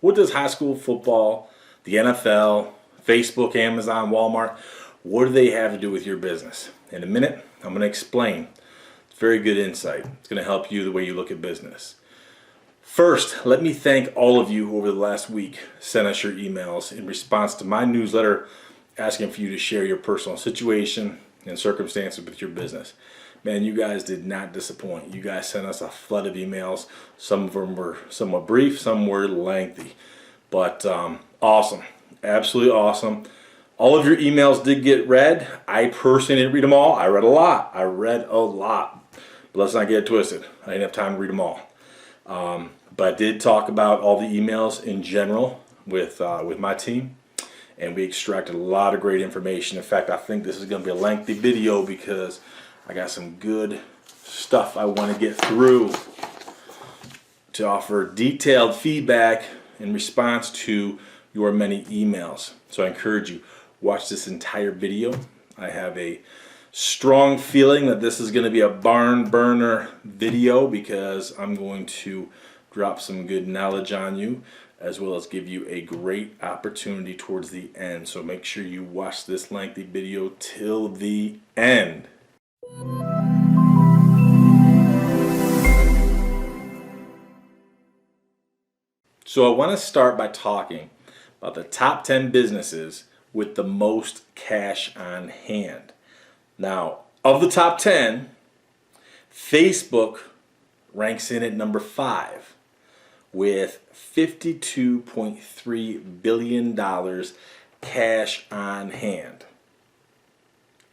What does high school football, the NFL, Facebook, Amazon, Walmart, what do they have to do with your business? In a minute, I'm going to explain. It's very good insight. It's going to help you the way you look at business. First, let me thank all of you who over the last week sent us your emails in response to my newsletter asking for you to share your personal situation and circumstances with your business. Man, you guys did not disappoint. You guys sent us a flood of emails. Some of them were somewhat brief, some were lengthy. But awesome. Absolutely awesome. All of your emails did get read. I personally didn't read them all. I read a lot. But let's not get it twisted. I didn't have time to read them all. But I did talk about all the emails in general with my team. And we extracted a lot of great information. In fact, I think this is going to be a lengthy video because I got some good stuff I want to get through to offer detailed feedback in response to your many emails. So I encourage you, watch this entire video. I have a strong feeling that this is going to be a barn burner video because I'm going to drop some good knowledge on you as well as give you a great opportunity towards the end. So make sure you watch this lengthy video till the end. So I want to start by talking about the top 10 businesses with the most cash on hand. Now, of the top 10, Facebook ranks in at number 5 with $52.3 billion cash on hand.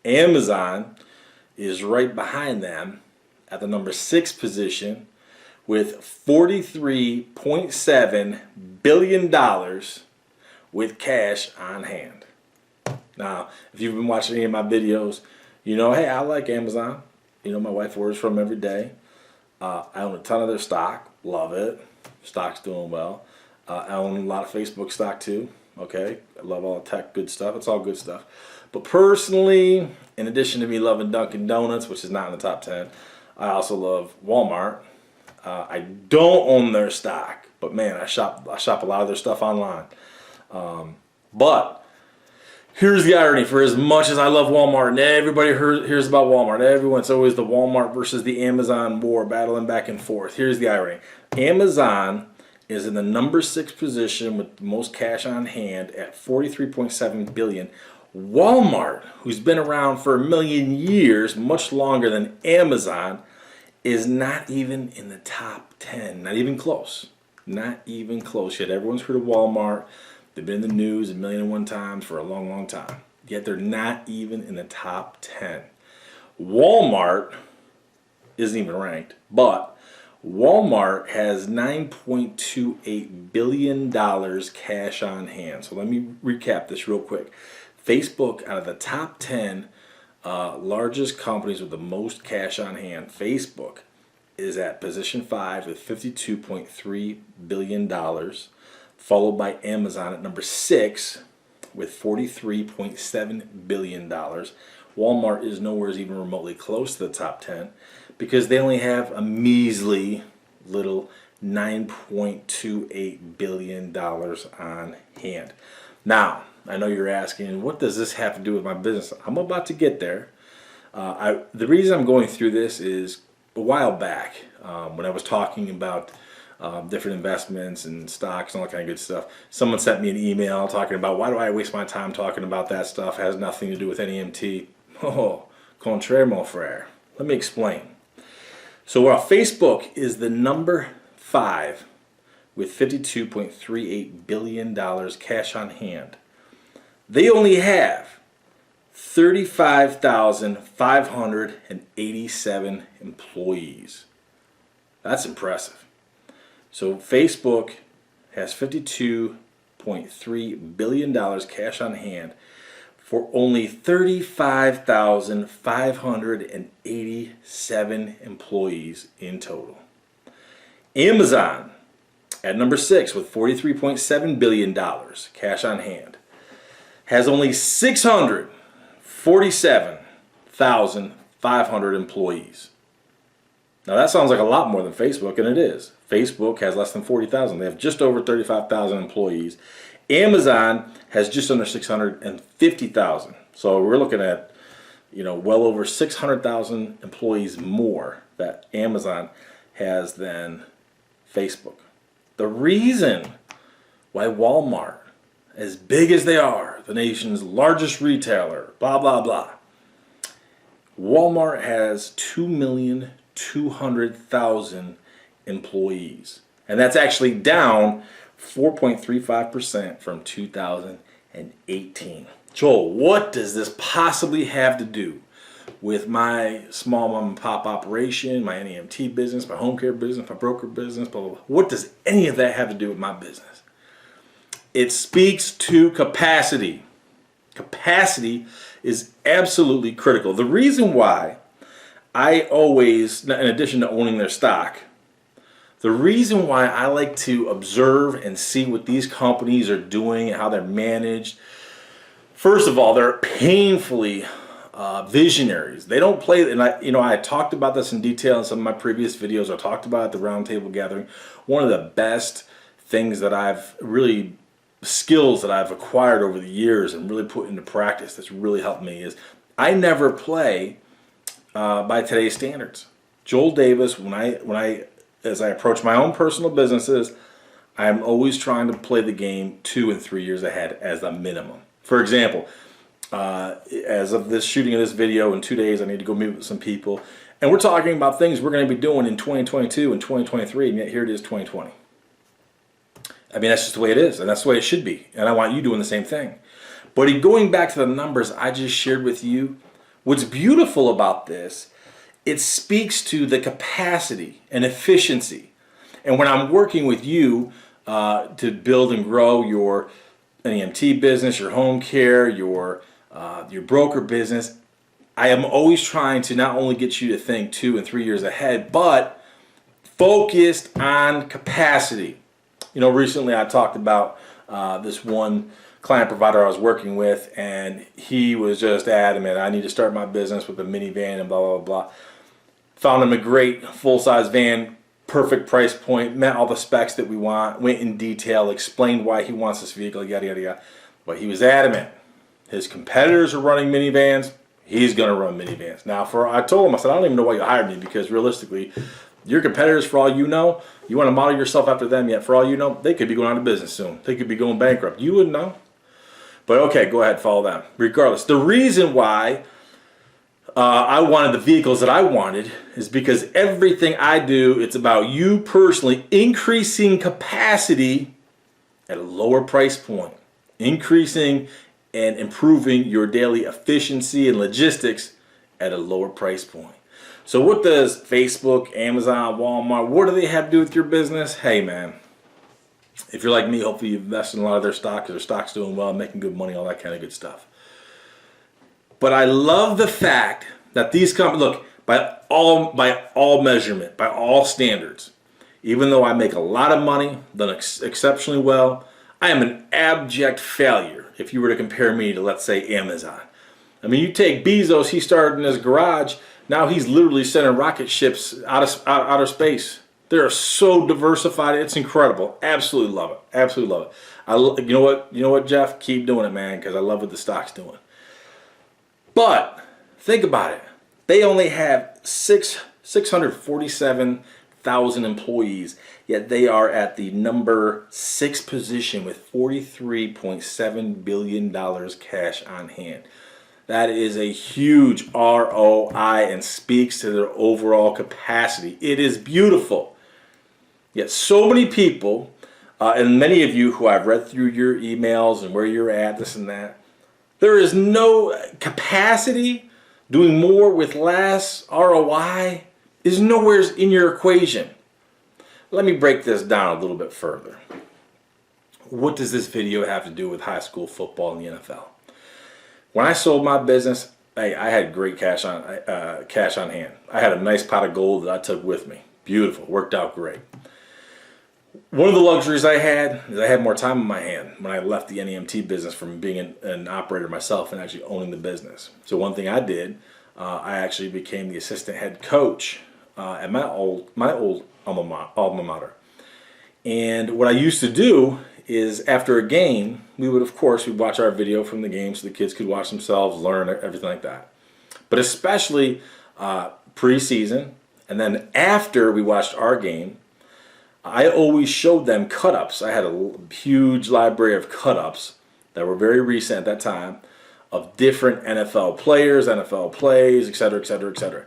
Amazon is right behind them at the number 6 position with $43.7 billion with cash on hand. Now, if you've been watching any of my videos, you know, hey, I like Amazon. You know, my wife orders from them every day. I own a ton of their stock. Love it. Stock's doing well. I own a lot of Facebook stock too. Okay, I love all the tech good stuff. It's all good stuff. But personally, in addition to me loving Dunkin' Donuts, which is not in the top 10, I also love Walmart. I don't own their stock, but man, I shop a lot of their stuff online. But here's the irony: for as much as I love Walmart, and everybody hears about Walmart, it's always the Walmart versus the Amazon war, battling back and forth. Here's the irony: Amazon is in the number 6 position with the most cash on hand at $43.7 billion. Walmart, who's been around for 1 million years, much longer than Amazon, is not even in the top 10. Not even close. Not even close yet. Everyone's heard of Walmart. They've been in the news 1,000,001 times for a long, long time. Yet they're not even in the top 10. Walmart isn't even ranked, but Walmart has $9.28 billion cash on hand. So let me recap this real quick. Facebook, out of the top 10 largest companies with the most cash on hand, Facebook is at position 5 with $52.3 billion, followed by Amazon at number 6 with $43.7 billion. Walmart is nowhere even remotely close to the top 10 because they only have a measly little $9.28 billion on hand. Now, I know you're asking, what does this have to do with my business? I'm about to get there. The reason I'm going through this is a while back when I was talking about different investments and stocks and all that kind of good stuff. Someone sent me an email talking about why do I waste my time talking about that stuff? It has nothing to do with NEMT. Oh, contraire, mon frère. Let me explain. So while Facebook is the number 5 with $52.38 billion cash on hand, they only have 35,587 employees. That's impressive. So Facebook has $52.3 billion cash on hand for only 35,587 employees in total. Amazon at number 6 with $43.7 billion cash on hand has only 647,500 employees. Now that sounds like a lot more than Facebook, and it is. Facebook has less than 40,000. They have just over 35,000 employees. Amazon has just under 650,000. So we're looking at, well over 600,000 employees more that Amazon has than Facebook. The reason why Walmart, as big as they are, the nation's largest retailer, blah, blah, blah, Walmart has 2,200,000 employees. And that's actually down 4.35% from 2018. Joel, what does this possibly have to do with my small mom and pop operation, my NEMT business, my home care business, my broker business, blah, blah, blah? What does any of that have to do with my business? It speaks to capacity. Capacity is absolutely critical. The reason why I always, in addition to owning their stock, the reason why I like to observe and see what these companies are doing and how they're managed, first of all, they're painfully visionaries. They don't play, and I talked about this in detail in some of my previous videos. I talked about it at the roundtable gathering. One of the best things that skills that I've acquired over the years and really put into practice that's really helped me is I never play by today's standards. Joel Davis, as I approach my own personal businesses, I'm always trying to play the game 2 and 3 years ahead as a minimum. For example, as of this shooting of this video, in 2 days I need to go meet with some people, and we're talking about things we're going to be doing in 2022 and 2023, and yet here it is 2020. I mean, that's just the way it is, and that's the way it should be, and I want you doing the same thing. But going back to the numbers I just shared with you, what's beautiful about this, it speaks to the capacity and efficiency. And when I'm working with you to build and grow your NEMT business, your home care, your broker business, I am always trying to not only get you to think 2 and 3 years ahead, but focused on capacity. Recently I talked about this one client provider I was working with, and he was just adamant, I need to start my business with a minivan and blah, blah, blah. Found him a great full-size van, perfect price point, met all the specs that we want, went in detail, explained why he wants this vehicle, yada, yada, yada. But he was adamant. His competitors are running minivans. He's going to run minivans. Now, I told him, I said, I don't even know why you hired me, because realistically, your competitors, for all you know, you want to model yourself after them, yet for all you know, they could be going out of business soon. They could be going bankrupt. You wouldn't know. But okay, go ahead, follow them. Regardless, the reason why I wanted the vehicles that I wanted is because everything I do, it's about you personally increasing capacity at a lower price point, increasing and improving your daily efficiency and logistics at a lower price point. So what does Facebook, Amazon, Walmart, what do they have to do with your business? Hey man, if you're like me, hopefully you've invested in a lot of their stock because their stock's doing well, making good money, all that kind of good stuff. But I love the fact that these companies, look, by all measurement, by all standards, even though I make a lot of money, done exceptionally well, I am an abject failure if you were to compare me to, let's say, Amazon. I mean, you take Bezos, he started in his garage, now he's literally sending rocket ships out of outer space. They're so diversified, it's incredible. Absolutely love it. Absolutely love it. You know what, Jeff? Keep doing it, man, because I love what the stock's doing. But think about it. They only have 647,000 employees, yet they are at the number 6 position with $43.7 billion cash on hand. That is a huge ROI and speaks to their overall capacity. It is beautiful. Yet so many people, and many of you who I've read through your emails and where you're at, this and that, there is no capacity. Doing more with less, ROI, is nowhere in your equation. Let me break this down a little bit further. What does this video have to do with high school football and the NFL? When I sold my business, I had great cash on hand. I had a nice pot of gold that I took with me. Beautiful, worked out great. One of the luxuries I had is I had more time on my hand when I left the NEMT business from being an operator myself and actually owning the business. So one thing I did, I actually became the assistant head coach at my old alma mater. And what I used to do is after a game, we'd watch our video from the game so the kids could watch themselves, learn everything like that. But especially preseason, and then after we watched our game, I always showed them cut-ups. I had a huge library of cut-ups that were very recent at that time of different NFL players, NFL plays, et cetera, et cetera, et cetera.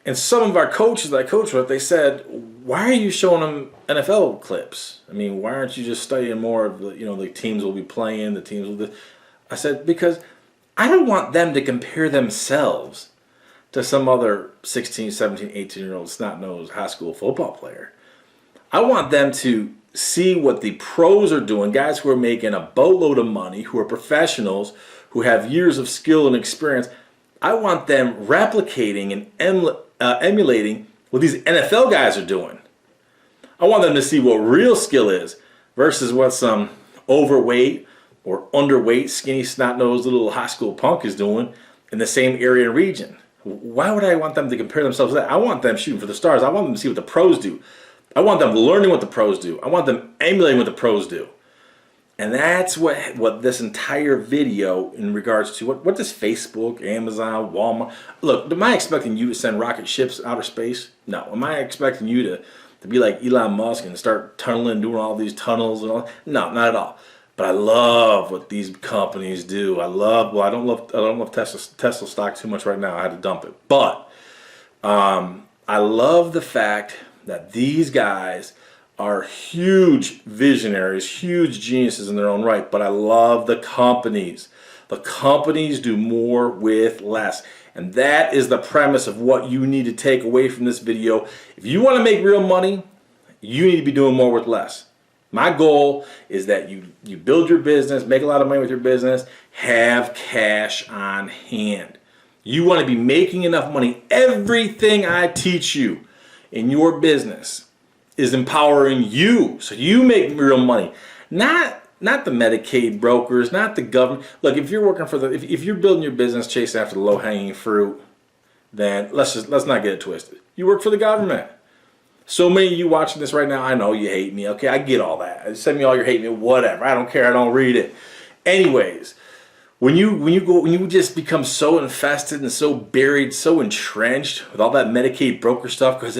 And some of our coaches that I coached with, they said, why are you showing them NFL clips? I mean, why aren't you just studying more of the teams will be playing, the teams will be... I said, because I don't want them to compare themselves to some other 16, 17, 18-year-old snot-nosed high school football player. I want them to see what the pros are doing, guys who are making a boatload of money, who are professionals, who have years of skill and experience. I want them replicating and emulating what these NFL guys are doing. I want them to see what real skill is versus what some overweight or underweight, skinny, snot-nosed little high school punk is doing in the same area and region. Why would I want them to compare themselves to that? I want them shooting for the stars. I want them to see what the pros do. I want them learning what the pros do. I want them emulating what the pros do. And that's what this entire video in regards to what does Facebook, Amazon, Walmart... Look, am I expecting you to send rocket ships outer space? No. Am I expecting you to be like Elon Musk and start tunneling, doing all these tunnels and all? No, not at all. But I love what these companies do. I don't love Tesla stock too much right now. I had to dump it. But I love the fact that these guys are huge visionaries, huge geniuses in their own right, but I love the companies. The companies do more with less. And that is the premise of what you need to take away from this video. If you want to make real money, you need to be doing more with less. My goal is that you build your business, make a lot of money with your business, have cash on hand. You want to be making enough money. Everything I teach you in your business is empowering you so you make real money. Not the Medicaid brokers, not the government. Look, if you're working for if you're building your business chasing after the low-hanging fruit, then let's not get it twisted. You work for the government. So many of you watching this right now, I know you hate me. Okay, I get all that. Send me all your hate mail, whatever. I don't care. I don't read it. Anyways, when you just become so infested and so buried, so entrenched with all that Medicaid broker stuff, because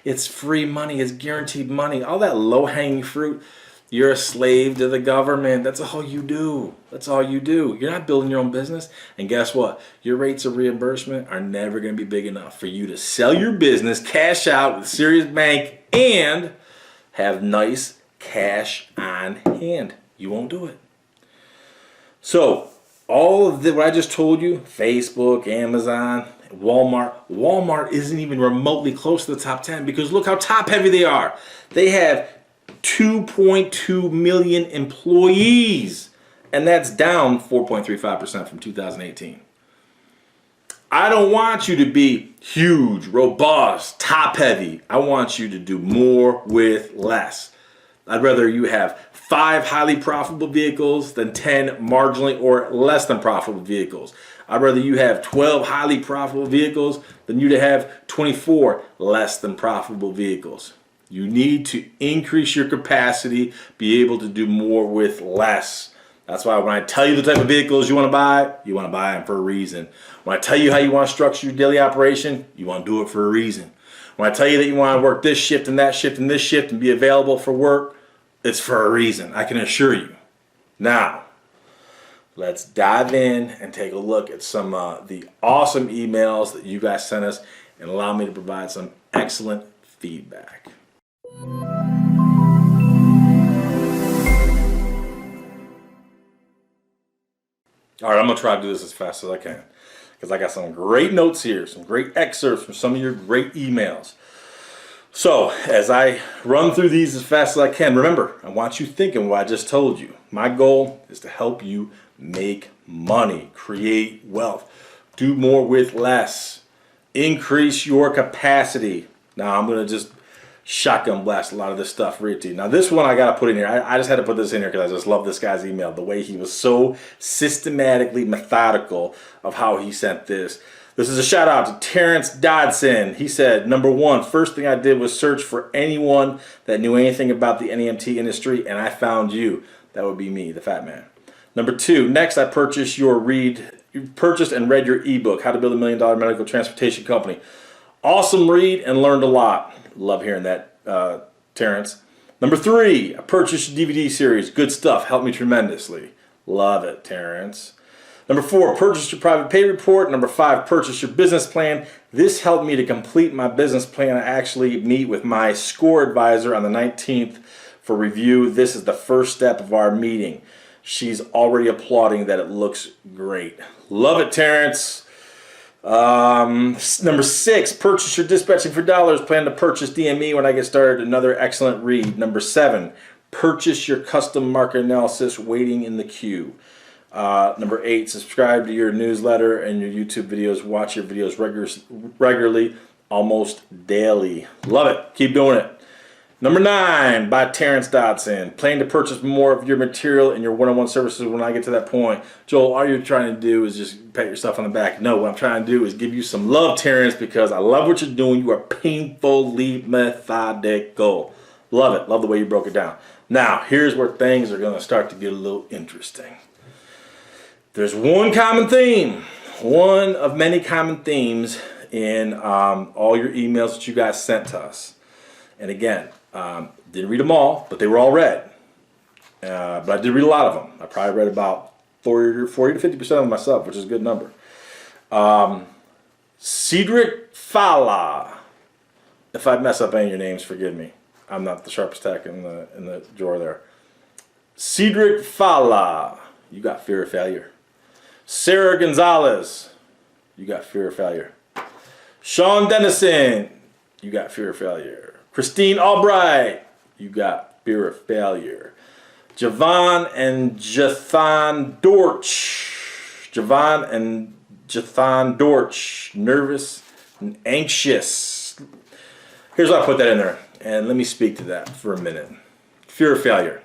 it's free money, it's guaranteed money, all that low-hanging fruit, you're a slave to the government. That's all you do. That's all you do. You're not building your own business. And guess what? Your rates of reimbursement are never going to be big enough for you to sell your business, cash out with Serious Bank, and have nice cash on hand. You won't do it. So, all of what I just told you, Facebook, Amazon, Walmart isn't even remotely close to the top 10 because look how top heavy they are. They have 2.2 million employees, and that's down 4.35% from 2018. I don't want you to be huge, robust, top heavy. I want you to do more with less. I'd rather you have 5 highly profitable vehicles than 10 marginally or less than profitable vehicles. I'd rather you have 12 highly profitable vehicles than you to have 24 less than profitable vehicles. You need to increase your capacity, be able to do more with less. That's why when I tell you the type of vehicles you want to buy them for a reason. When I tell you how you want to structure your daily operation, you want to do it for a reason. When I tell you that you want to work this shift and that shift and this shift and be available for work, it's for a reason, I can assure you. Now, let's dive in and take a look at some of the awesome emails that you guys sent us and allow me to provide some excellent feedback. All right, I'm going to try to do this as fast as I can because I got some great notes here, some great excerpts from some of your great emails. So, as I run through these as fast as I can, remember, I want you thinking what I just told you. My goal is to help you make money, create wealth, do more with less, increase your capacity. Now, I'm going to just shotgun blast a lot of this stuff right to you. Now this one I got to put in here. I just had to put this in here because I just love this guy's email. The way he was so systematically methodical of how he sent this. This is a shout out to Terrence Dodson. He said, number one, first thing I did was search for anyone that knew anything about the NEMT industry, and I found you. That would be me, the fat man. Number two, next I purchased and read your ebook, How to Build a $1 Million Medical Transportation Company. Awesome read and learned a lot. Love hearing that, Terrence. Number three, I purchased your DVD series. Good stuff. Helped me tremendously. Love it, Terrence. Number four, purchase your private pay report. Number five, purchase your business plan. This helped me to complete my business plan. I actually meet with my SCORE advisor on the 19th for review. This is the first step of our meeting. She's already applauding that it looks great. Love it, Terrence. Number six, purchase your dispatching for dollars. Plan to purchase DME when I get started. Another excellent read. Number seven, purchase your custom market analysis. Waiting in the queue. Number eight, subscribe to your newsletter and your YouTube videos. Watch your videos regularly, almost daily. Love it. Keep doing it. Number nine, by Terrence Dodson. Plan to purchase more of your material and your one-on-one services when I get to that point. Joel, all you're trying to do is just pat yourself on the back. No, what I'm trying to do is give you some love, Terrence, because I love what you're doing. You are painfully methodical. Love it. Love the way you broke it down. Now, here's where things are going to start to get a little interesting. There's one common theme, one of many common themes in all your emails that you guys sent to us. And again, didn't read them all, but they were all read. But I did read a lot of them. I probably read about 40 to 50% of them myself, which is a good number. Cedric Fala. If I mess up any of your names, forgive me. I'm not the sharpest tack in the drawer there. Cedric Fala. You got fear of failure. Sarah Gonzalez. You got fear of failure. Sean Dennison. You got fear of failure. Christine Albright, you got fear of failure. Javon and Jathan Dorch. Javon and Jathan Dorch, nervous and anxious. Here's why I put that in there, and let me speak to that for a minute. Fear of failure.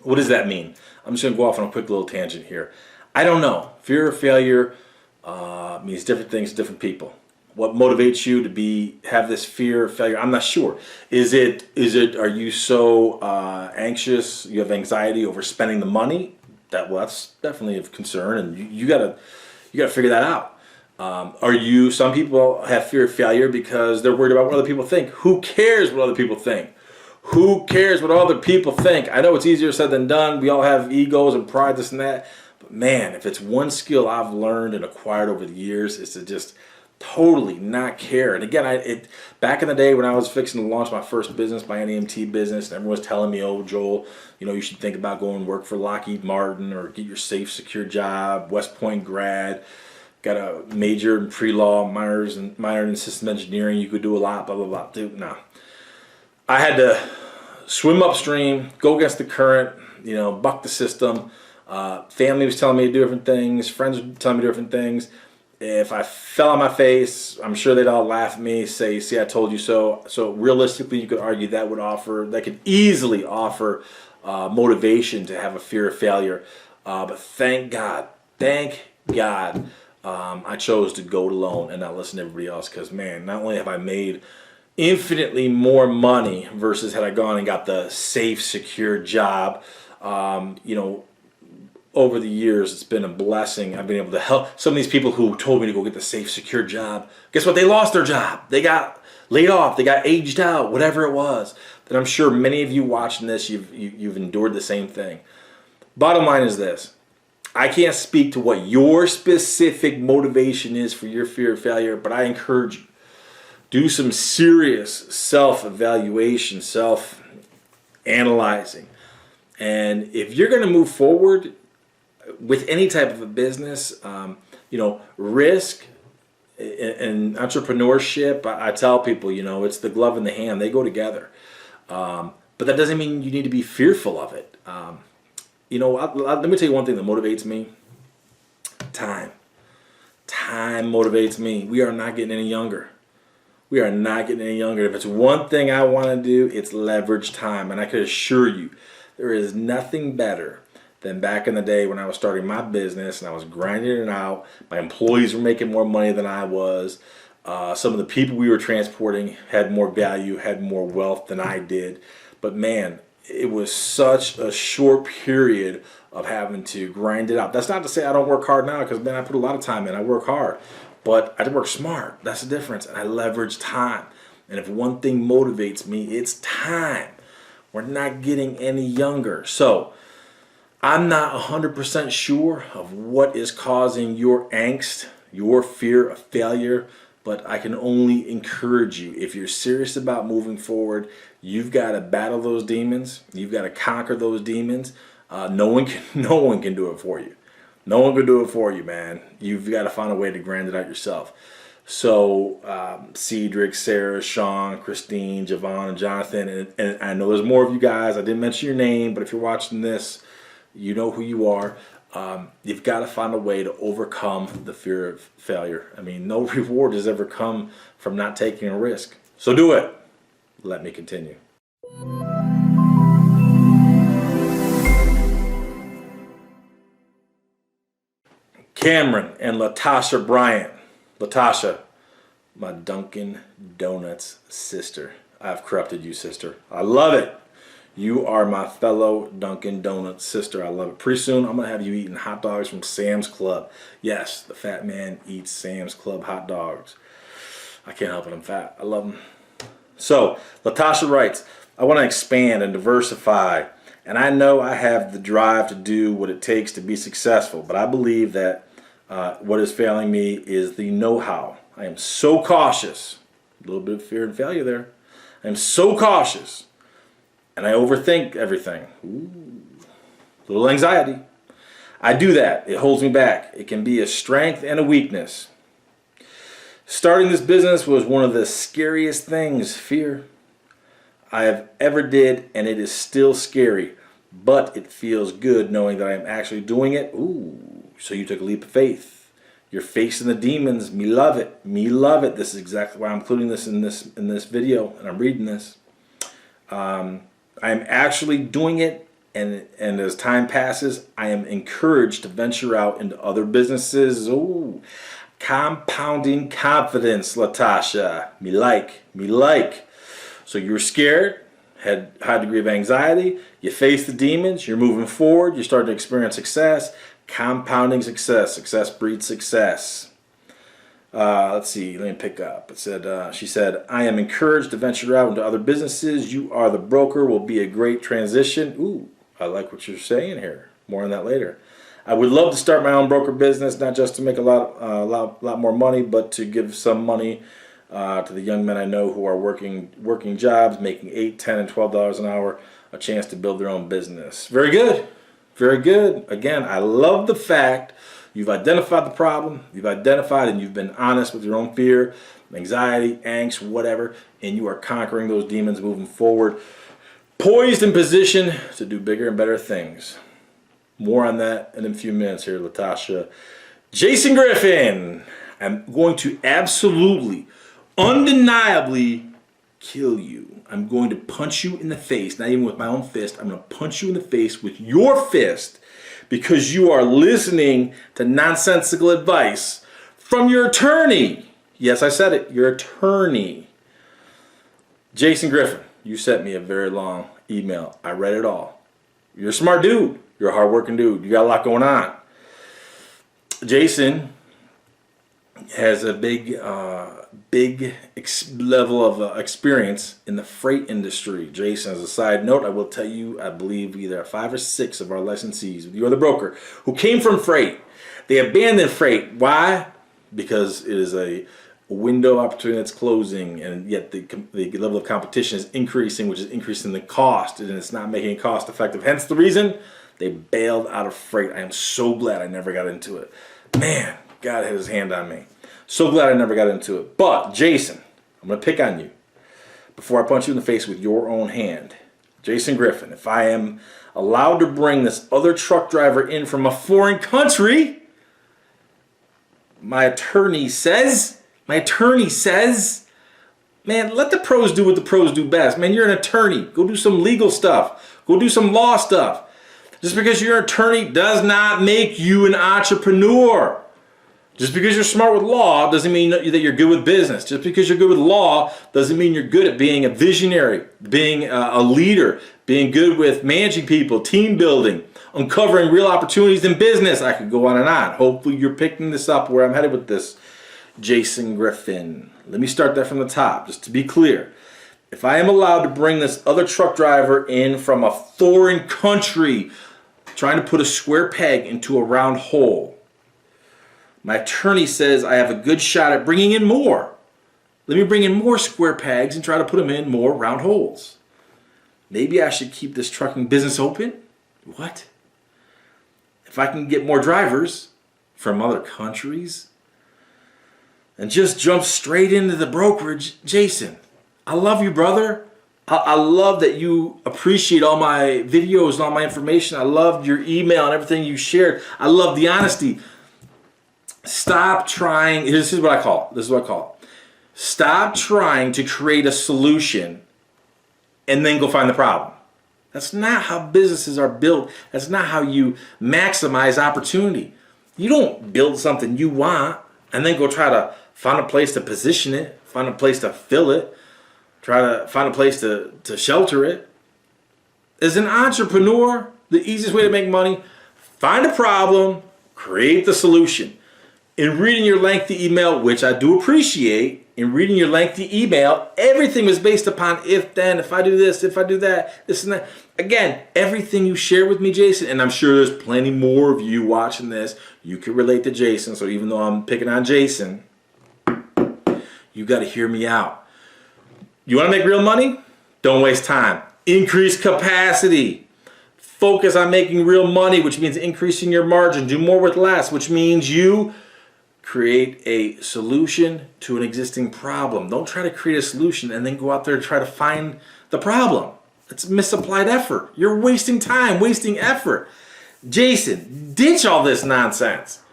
What does that mean? I'm just going to go off on a quick little tangent here. I don't know. Fear of failure means different things to different people. What motivates you to have this fear of failure? I'm not sure. Is it? Are you so anxious? You have anxiety over spending the money? That's definitely of concern, and you gotta figure that out. Some people have fear of failure because they're worried about what other people think. Who cares what other people think? Who cares what other people think? I know it's easier said than done. We all have egos and pride, this and that. But man, if it's one skill I've learned and acquired over the years, it's to just totally not care. And again, back in the day when I was fixing to launch my first business, my NEMT business, and everyone was telling me, oh, Joel, you should think about going and work for Lockheed Martin or get your safe, secure job, West Point grad, got a major in pre-law, minor in system engineering, you could do a lot, blah, blah, blah. Dude, no. I had to swim upstream, go against the current, buck the system. Family was telling me to do different things. Friends were telling me different things. If I fell on my face, I'm sure they'd all laugh at me, say, see, I told you so. So realistically, you could argue that could easily offer motivation to have a fear of failure. But thank God, I chose to go it alone and not listen to everybody else. Because, man, not only have I made infinitely more money versus had I gone and got the safe, secure job, over the years, it's been a blessing. I've been able to help some of these people who told me to go get the safe, secure job. Guess what? They lost their job. They got laid off. They got aged out, whatever it was. That I'm sure many of you watching this, you've endured the same thing. Bottom line is this. I can't speak to what your specific motivation is for your fear of failure, but I encourage you. Do some serious self-evaluation, self-analyzing. And if you're going to move forward with any type of a business, risk and entrepreneurship, I tell people, it's the glove in the hand. They go together. But that doesn't mean you need to be fearful of it. Let me tell you one thing that motivates me. Time. Time motivates me. We are not getting any younger. We are not getting any younger. If it's one thing I want to do, it's leverage time. And I can assure you, there is nothing better than back in the day when I was starting my business and I was grinding it out. My employees were making more money than I was. Some of the people we were transporting had more value, had more wealth than I did. But man, it was such a short period of having to grind it out. That's not to say I don't work hard now, because man, I put a lot of time in. I work hard. But I work smart. That's the difference. And I leverage time. And if one thing motivates me, it's time. We're not getting any younger. So I'm not 100% sure of what is causing your angst, your fear of failure, but I can only encourage you. If you're serious about moving forward, you've got to battle those demons. You've got to conquer those demons. No one can do it for you. No one can do it for you, man. You've got to find a way to grind it out yourself. So, Cedric, Sarah, Sean, Christine, Javon, and Jonathan, and I know there's more of you guys. I didn't mention your name, but if you're watching this, you know who you are. You've got to find a way to overcome the fear of failure. I mean, no reward has ever come from not taking a risk. So do it. Let me continue. Cameron and Latasha Bryant. Latasha, my Dunkin' Donuts sister. I've corrupted you, sister. I love it. You are my fellow Dunkin' Donuts sister. I love it. Pretty soon, I'm going to have you eating hot dogs from Sam's Club. Yes, the fat man eats Sam's Club hot dogs. I can't help it. I'm fat. I love them. So, Latasha writes, I want to expand and diversify. And I know I have the drive to do what it takes to be successful. But I believe that what is failing me is the know-how. I am so cautious. A little bit of fear and failure there. I am so cautious. And I overthink everything. Ooh, little anxiety. I do that. It holds me back. It can be a strength and a weakness. Starting this business was one of the scariest things, fear, I have ever did, and it is still scary. But it feels good knowing that I am actually doing it. Ooh, so you took a leap of faith. You're facing the demons. Me love it. Me love it. This is exactly why I'm including this in this video, and I'm reading this. I'm actually doing it, and as time passes, I am encouraged to venture out into other businesses. Ooh, compounding confidence, Latasha. Me like. So you're scared, had a high degree of anxiety, you face the demons, you're moving forward, you're starting to experience success, compounding success. Success breeds success. Let's see, let me pick up. It said, she said, I am encouraged to venture out into other businesses. You are the broker, will be a great transition. Ooh, I like what you're saying here. More on that later. I would love to start my own broker business, not just to make a lot more money, but to give some money to the young men I know who are working jobs, making $8, $10, and $12 an hour, a chance to build their own business. Very good. Very good. Again, I love the fact you've identified the problem, you've identified and you've been honest with your own fear, anxiety, angst, whatever, and you are conquering those demons moving forward, poised in position to do bigger and better things. More on that in a few minutes here, Latasha. Jason Griffin, I'm going to absolutely, undeniably kill you. I'm going to punch you in the face, not even with my own fist. I'm going to punch you in the face with your fist because you are listening to nonsensical advice from your attorney. Yes, I said it, your attorney. Jason Griffin, you sent me a very long email. I read it all. You're a smart dude. You're a hardworking dude. You got a lot going on. Jason has a big level of experience in the freight industry. Jason, as a side note, I will tell you, I believe either 5 or 6 of our licensees, you're the broker, who came from freight. They abandoned freight. Why? Because it is a window of opportunity that's closing, and yet the level of competition is increasing, which is increasing the cost, and it's not making it cost effective. Hence the reason they bailed out of freight. I am so glad I never got into it. Man, God had his hand on me. So glad I never got into it. But, Jason, I'm going to pick on you before I punch you in the face with your own hand. Jason Griffin, if I am allowed to bring this other truck driver in from a foreign country, my attorney says Man, let the pros do what the pros do best. Man, you're an attorney. Go do some legal stuff. Go do some law stuff. Just because you're an attorney does not make you an entrepreneur. Just because you're smart with law doesn't mean that you're good with business. Just because you're good with law doesn't mean you're good at being a visionary, being a leader, being good with managing people, team building, uncovering real opportunities in business. I could go on and on. Hopefully you're picking this up where I'm headed with this. Jason Griffin. Let me start that from the top, just to be clear. If I am allowed to bring this other truck driver in from a foreign country, trying to put a square peg into a round hole, my attorney says I have a good shot at bringing in more. Let me bring in more square pegs and try to put them in more round holes. Maybe I should keep this trucking business open? What? If I can get more drivers from other countries and just jump straight into the brokerage, Jason, I love you, brother. I love that you appreciate all my videos and all my information. I loved your email and everything you shared. I love the honesty. Stop trying. This is what I call it. Stop trying to create a solution and then go find the problem. That's not how businesses are built. That's not how you maximize opportunity. You don't build something you want and then go try to find a place to position it, find a place to fill it, try to find a place to shelter it. As an entrepreneur, the easiest way to make money, find a problem, create the solution. In reading your lengthy email, which I do appreciate, in reading your lengthy email, everything was based upon if then, if I do this, if I do that, this and that. Again, everything you share with me, Jason, and I'm sure there's plenty more of you watching this, you can relate to Jason, so even though I'm picking on Jason, you got to hear me out. You want to make real money? Don't waste time. Increase capacity. Focus on making real money, which means increasing your margin. Do more with less, which means you create a solution to an existing problem. Don't try to create a solution and then go out there and try to find the problem. It's misapplied effort. You're wasting time, wasting effort. Jason, ditch all this nonsense.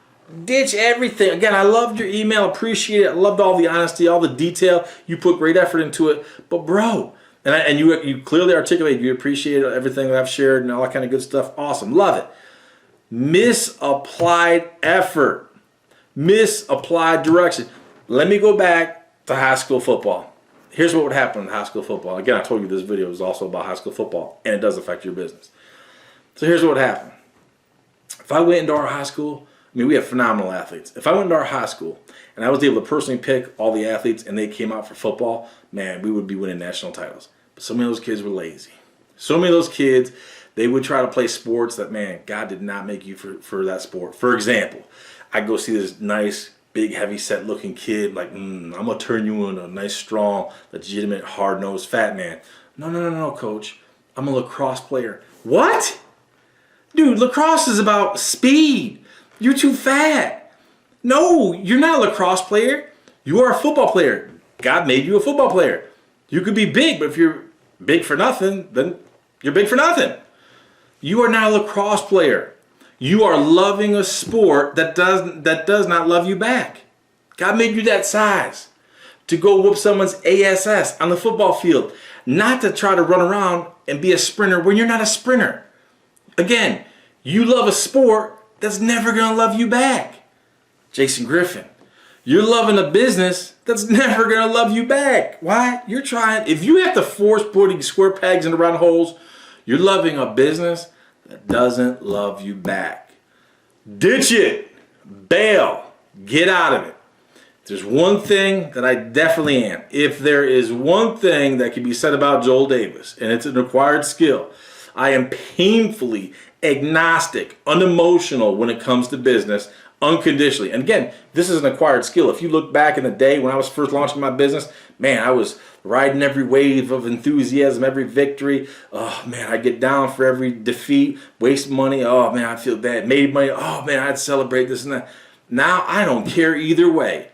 Ditch everything. Again, I loved your email, appreciate it. I loved all the honesty, all the detail. You put great effort into it. But bro, and you clearly articulate, you appreciate everything that I've shared and all that kind of good stuff. Awesome, love it. Misapplied effort, misapplied direction. Let me go back to high school football. Here's what would happen in high school football. Again, I told you this video is also about high school football, and it does affect your business. So here's what would happen. If I went into our high school, I mean, we have phenomenal athletes. If I went into our high school and I was able to personally pick all the athletes and they came out for football, man, we would be winning national titles. But so many of those kids were lazy. So many of those kids, they would try to play sports that, man, God did not make you for that sport. For example, I'd go see this nice, big, heavy-set looking kid, like, I'm going to turn you into a nice, strong, legitimate, hard-nosed fat man. No, coach. I'm a lacrosse player. What? Dude, lacrosse is about speed. You're too fat. No, you're not a lacrosse player. You are a football player. God made you a football player. You could be big, but if you're big for nothing, then you're big for nothing. You are not a lacrosse player. You are loving a sport that does not love you back. God made you that size to go whoop someone's ass on the football field, not to try to run around and be a sprinter when you're not a sprinter. Again, you love a sport that's never going to love you back. Jason Griffin, you're loving a business that's never going to love you back. Why? You're trying, if you have to force putting square pegs into round holes, you're loving a business that doesn't love you back. Ditch it. Bail. Get out of it. There's one thing that I definitely am. If there is one thing that can be said about Joel Davis, and it's an acquired skill, I am painfully agnostic, unemotional when it comes to business, unconditionally. And again, this is an acquired skill. If you look back in the day when I was first launching my business, man, I was riding every wave of enthusiasm, every victory. Oh man, I'd get down for every defeat, waste money. Oh man, I'd feel bad. Made money. Oh man, I'd celebrate this and that. Now I don't care either way.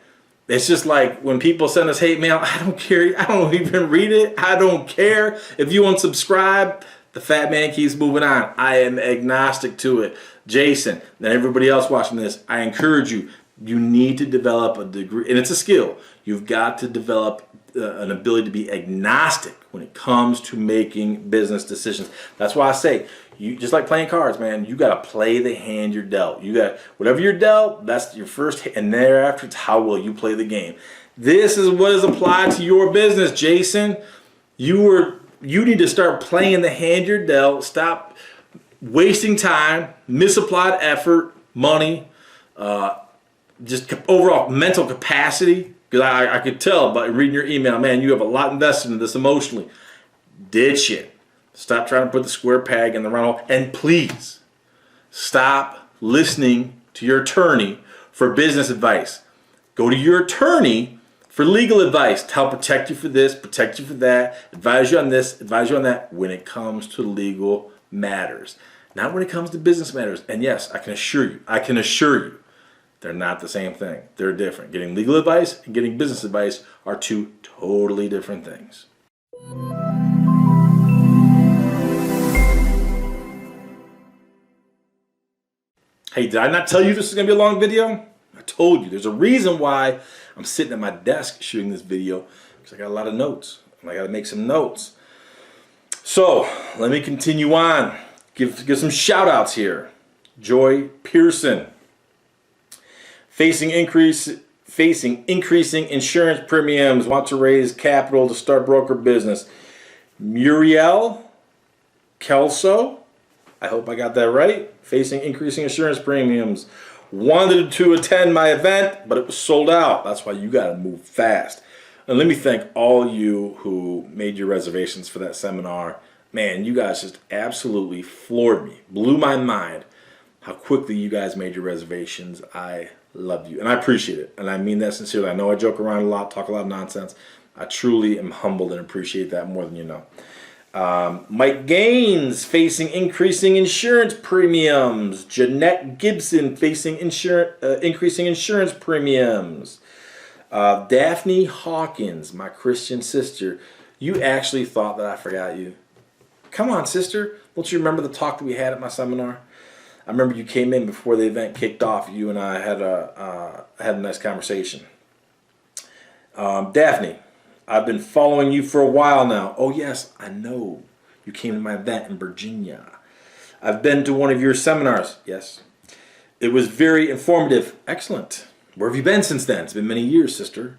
It's just like when people send us hate mail, I don't care. I don't even read it. I don't care. If you unsubscribe, the fat man keeps moving on. I am agnostic to it. Jason, and everybody else watching this, I encourage you, you need to develop a degree, and it's a skill. You've got to develop an ability to be agnostic when it comes to making business decisions. That's why I say, you just like playing cards, man. You got to play the hand you're dealt. You got whatever you're dealt. That's your first, and thereafter, it's how will you play the game. This is what is applied to your business, Jason. You need to start playing the hand you're dealt. Stop wasting time, misapplied effort, money, just overall mental capacity. Because I could tell by reading your email, man, you have a lot invested in this emotionally. Ditch it. Stop trying to put the square peg in the round hole. And please, stop listening to your attorney for business advice. Go to your attorney for legal advice to help protect you for this, protect you for that, advise you on this, advise you on that when it comes to legal matters. Not when it comes to business matters. And yes, I can assure you, they're not the same thing. They're different. Getting legal advice and getting business advice are two totally different things. Hey, did I not tell you this is going to be a long video? I told you. There's a reason why I'm sitting at my desk shooting this video, because I got a lot of notes. And I got to make some notes. So, let me continue on. Give some shout outs here. Joy Pearson. Facing increasing insurance premiums, want to raise capital to start broker business. Muriel Kelso, I hope I got that right. Facing increasing insurance premiums. Wanted to attend my event, but it was sold out. That's why you got to move fast. And let me thank all you who made your reservations for that seminar. Man, you guys just absolutely floored me, blew my mind how quickly you guys made your reservations. I love you, and I appreciate it, and I mean that sincerely. I know I joke around a lot, talk a lot of nonsense. I truly am humbled and appreciate that more than you know. Mike Gaines, facing increasing insurance premiums. Jeanette Gibson, facing increasing insurance premiums. Daphne Hawkins, my Christian sister. You actually thought that I forgot you. Come on, sister. Don't you remember the talk that we had at my seminar? I remember you came in before the event kicked off. You and I had a nice conversation. Daphne, I've been following you for a while now. Oh yes, I know. You came to my event in Virginia. I've been to one of your seminars. Yes. It was very informative. Excellent. Where have you been since then? It's been many years, sister.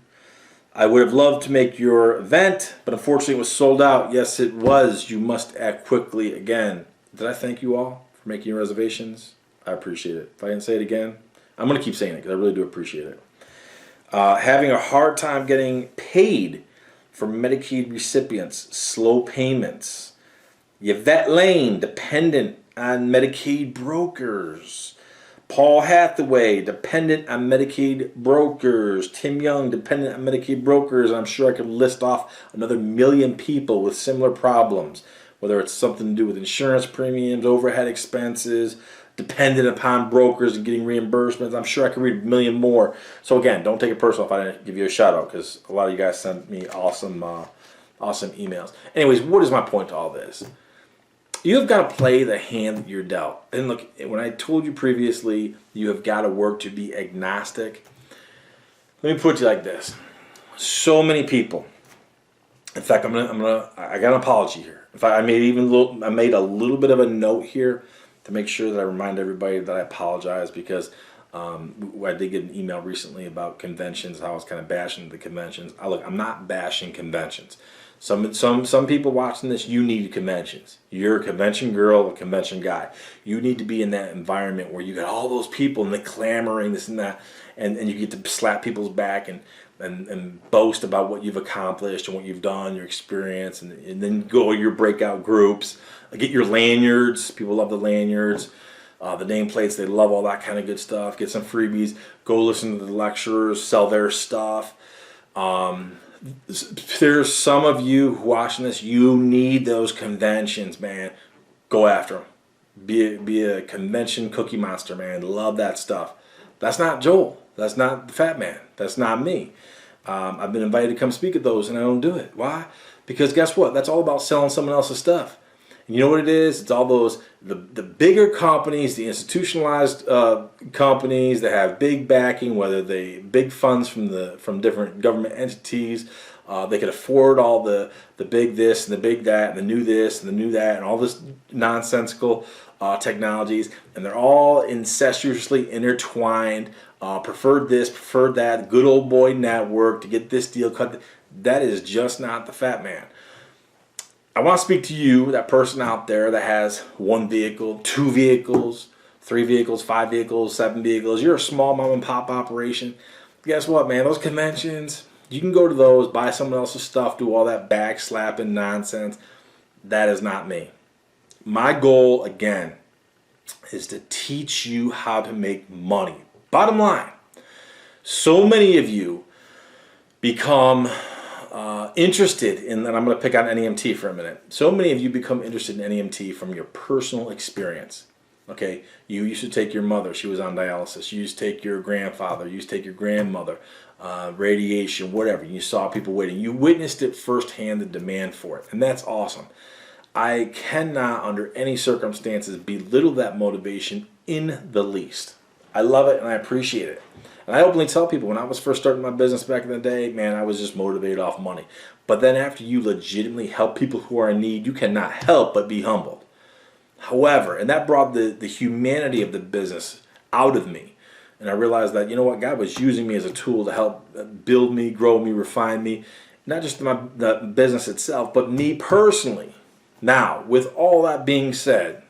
I would have loved to make your event, but unfortunately it was sold out. Yes, it was. You must act quickly again. Did I thank you all for making your reservations? I appreciate it. If I didn't say it again, I'm going to keep saying it because I really do appreciate it. Having a hard time getting paid for Medicaid recipients, slow payments. Yvette Lane, dependent on Medicaid brokers. Paul Hathaway, dependent on Medicaid brokers. Tim Young, dependent on Medicaid brokers. I'm sure I could list off another million people with similar problems, whether it's something to do with insurance premiums, overhead expenses, dependent upon brokers and getting reimbursements. I'm sure I could read a million more. So again, don't take it personal if I didn't give you a shout out, because a lot of you guys sent me awesome emails. Anyways, what is my point to all this? You have got to play the hand that you're dealt. And look, when I told you previously, you have got to work to be agnostic. Let me put it like this. So many people. In fact, I got an apology here. In fact, I made a little bit of a note here to make sure that I remind everybody that I apologize, because I did get an email recently about conventions, how I was kind of bashing the conventions. I'm not bashing conventions. Some people watching this, you need conventions. You're a convention girl, a convention guy. You need to be in that environment where you got all those people and the clamoring, this and that, and you get to slap people's back and boast about what you've accomplished and what you've done, your experience, and then go to your breakout groups. Get your lanyards. People love the lanyards. The nameplates, they love all that kind of good stuff. Get some freebies. Go listen to the lecturers, sell their stuff. There's some of you watching this, you need those conventions, man. Go after them. Be a convention cookie monster, man. Love that stuff. That's not Joel. That's not the fat man. That's not me. I've been invited to come speak at those, and I don't do it. Why? Because guess what? That's all about selling someone else's stuff. And you know what it is? It's all those, the bigger companies, the institutionalized companies that have big backing, whether they big funds from different government entities, They could afford all the big this and the big that and the new this and the new that and all this nonsensical technologies, and they're all incestuously intertwined. Preferred this, preferred that, good old boy network to get this deal cut. That is just not the fat man. I want to speak to you, that person out there that has 1 vehicle, 2 vehicles, 3 vehicles, 5 vehicles, 7 vehicles. You're a small mom and pop operation. Guess what, man? Those conventions, you can go to those, buy someone else's stuff, do all that backslapping nonsense. That is not me. My goal, again, is to teach you how to make money. Bottom line, so many of you become interested in, and I'm going to pick on NEMT for a minute. So many of you become interested in NEMT from your personal experience. Okay, you used to take your mother, she was on dialysis. You used to take your grandfather, you used to take your grandmother, radiation, whatever. You saw people waiting. You witnessed it firsthand, the demand for it, and that's awesome. I cannot, under any circumstances, belittle that motivation in the least. I love it and I appreciate it. And I openly tell people, when I was first starting my business back in the day, man, I was just motivated off money. But then after you legitimately help people who are in need, you cannot help but be humbled. However, and that brought the humanity of the business out of me. And I realized that, you know what, God was using me as a tool to help build me, grow me, refine me. Not just the business itself, but me personally. Now, with all that being said,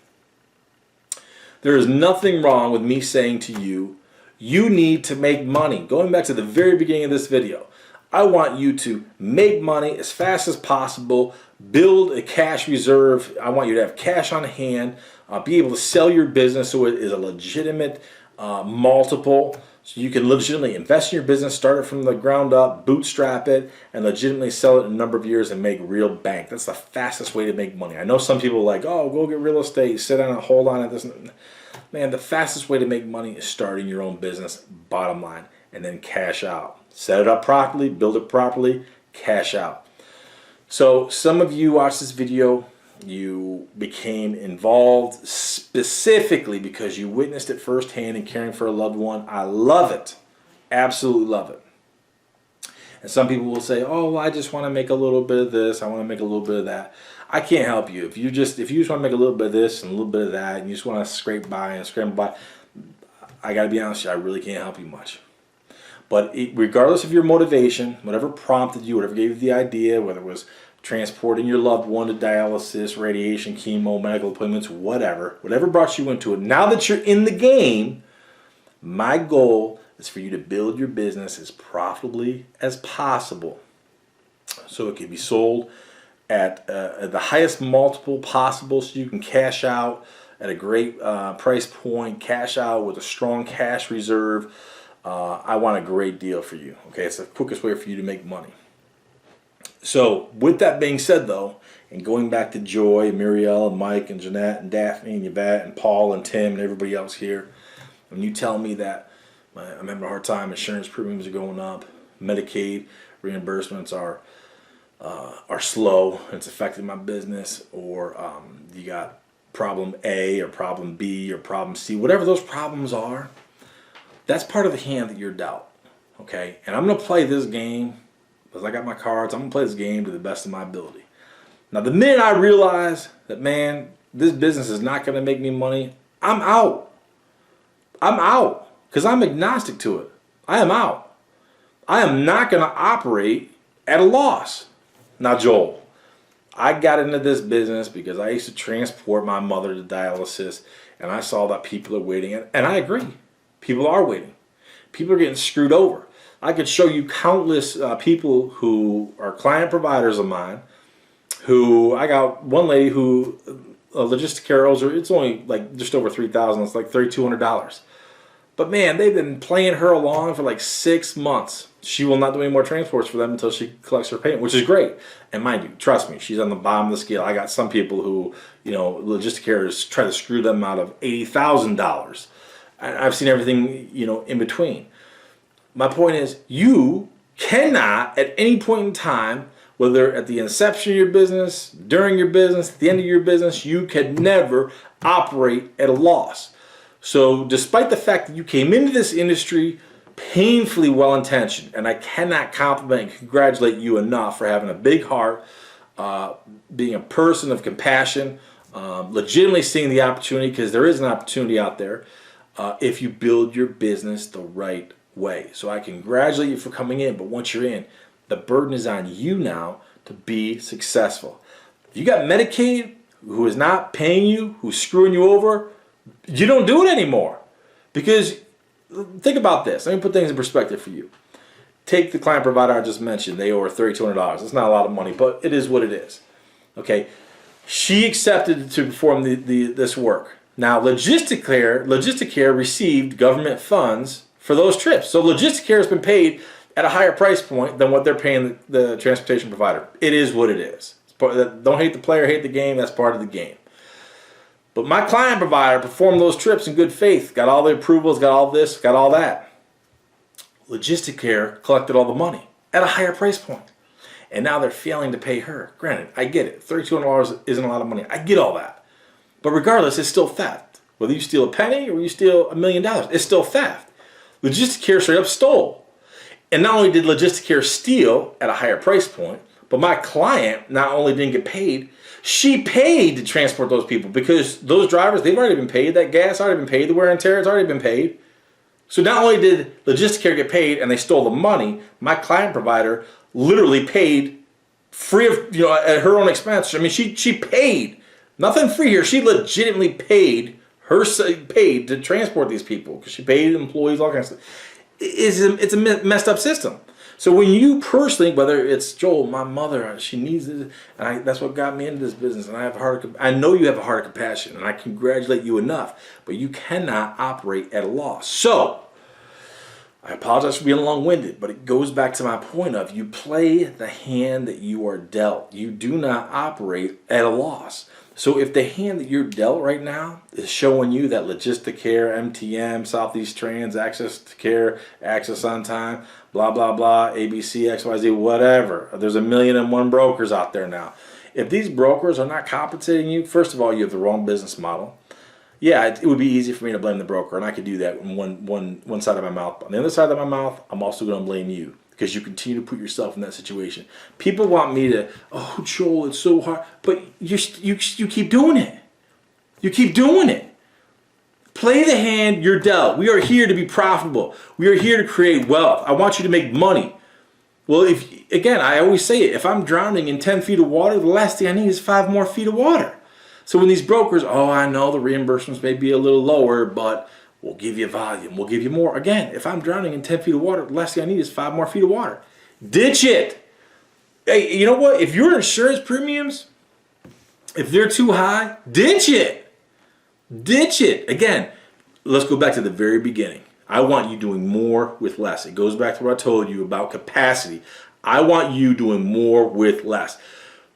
there is nothing wrong with me saying to you, you need to make money. Going back to the very beginning of this video, I want you to make money as fast as possible, build a cash reserve. I want you to have cash on hand, be able to sell your business so it is a legitimate multiple. So you can legitimately invest in your business, start it from the ground up, bootstrap it, and legitimately sell it in a number of years and make real bank. That's the fastest way to make money. I know some people are like, oh, go get real estate, sit on it, hold on it. Man, the fastest way to make money is starting your own business, bottom line, and then cash out. Set it up properly, build it properly, cash out. So some of you watched this video, you became involved specifically because you witnessed it firsthand in caring for a loved one. I love it. Absolutely love it. And some people will say, oh, I just want to make a little bit of this. I want to make a little bit of that. I can't help you. If you just want to make a little bit of this and a little bit of that, and you just want to scrape by and scramble by, I got to be honest with you, I really can't help you much. But regardless of your motivation, whatever prompted you, whatever gave you the idea, whether it was transporting your loved one to dialysis, radiation, chemo, medical appointments, whatever brought you into it. Now that you're in the game, my goal is for you to build your business as profitably as possible so it can be sold at the highest multiple possible so you can cash out at a great price point, cash out with a strong cash reserve. I want a great deal for you. Okay, it's the quickest way for you to make money. So with that being said, though, and going back to Joy, Muriel, and Mike, and Jeanette, and Daphne, and Yvette, and Paul, and Tim, and everybody else here, when you tell me that I'm having a hard time, insurance premiums are going up, Medicaid reimbursements are slow, and it's affecting my business, or you got problem A, or problem B, or problem C, whatever those problems are, that's part of the hand that you're dealt. Okay, and I'm going to play this game. Because I got my cards, I'm going to play this game to the best of my ability. Now, the minute I realize that, man, this business is not going to make me money, I'm out. I'm out. Because I'm agnostic to it. I am out. I am not going to operate at a loss. Now, Joel, I got into this business because I used to transport my mother to dialysis, and I saw that people are waiting. And I agree. People are waiting. People are getting screwed over. I could show you countless people who are client providers of mine. Who I got one lady who logistic care owes her. It's only like just over $3,000. It's like $3,200. But man, they've been playing her along for like 6 months. She will not do any more transports for them until she collects her payment, which is great. And mind you, trust me, she's on the bottom of the scale. I got some people who, you know, logistic carriers try to screw them out of $80,000. I've seen everything, you know, in between. My point is, you cannot at any point in time, whether at the inception of your business, during your business, at the end of your business, you can never operate at a loss. So despite the fact that you came into this industry painfully well-intentioned, and I cannot compliment and congratulate you enough for having a big heart, being a person of compassion, legitimately seeing the opportunity, because there is an opportunity out there if you build your business the right way. So I congratulate you for coming in, but once you're in, the burden is on you now to be successful. If you got Medicaid who is not paying you, who's screwing you over, you don't do it anymore. Because think about this. Let me put things in perspective for you. Take the client provider I just mentioned. They owe her $3,200. It's not a lot of money, but it is what it is. Okay, she accepted to perform this work. Now, Logisticare received government funds for those trips. So Logisticare has been paid at a higher price point than what they're paying the transportation provider. It is what it is. Don't hate the player, hate the game. That's part of the game. But my client provider performed those trips in good faith, got all the approvals, got all this, got all that. Logisticare collected all the money at a higher price point. And now they're failing to pay her. Granted, I get it. $3,200 isn't a lot of money. I get all that. But regardless, it's still theft. Whether you steal a penny or you steal $1 million, it's still theft. Logisticare straight up stole. And not only did Logisticare steal at a higher price point, but my client not only didn't get paid, she paid to transport those people, because those drivers, they've already been paid. That gas already been paid. The wear and tear has already been paid. So not only did Logisticare get paid and they stole the money, my client provider literally paid free of, at her own expense. I mean, she paid. Nothing free here. She legitimately paid to transport these people, because she paid employees, all kinds of stuff. It's a messed up system. So when you personally, whether it's Joel, my mother, she needs this, and that's what got me into this business, and I know you have a heart of compassion, and I congratulate you enough, but you cannot operate at a loss. So I apologize for being long-winded, but it goes back to my point of you play the hand that you are dealt. You do not operate at a loss. So if the hand that you're dealt right now is showing you that Logisticare, MTM, Southeast Trans, Access to Care, Access on Time, blah, blah, blah, ABC, XYZ, whatever. There's 1,000,001 brokers out there now. If these brokers are not compensating you, first of all, you have the wrong business model. Yeah, it would be easy for me to blame the broker, and I could do that in one side of my mouth. On the other side of my mouth, I'm also going to blame you, because you continue to put yourself in that situation. People want me to, oh, Joel, it's so hard. But you keep doing it. You keep doing it. Play the hand you're dealt. We are here to be profitable. We are here to create wealth. I want you to make money. Well, again, I always say it. If I'm drowning in 10 feet of water, the last thing I need is 5 more feet of water. So when these brokers, oh, I know the reimbursements may be a little lower, but we'll give you volume. We'll give you more. Again, if I'm drowning in 10 feet of water, the last thing I need is 5 more feet of water. Ditch it. Hey, you know what? If your insurance premiums, if they're too high, ditch it. Ditch it. Again, let's go back to the very beginning. I want you doing more with less. It goes back to what I told you about capacity. I want you doing more with less.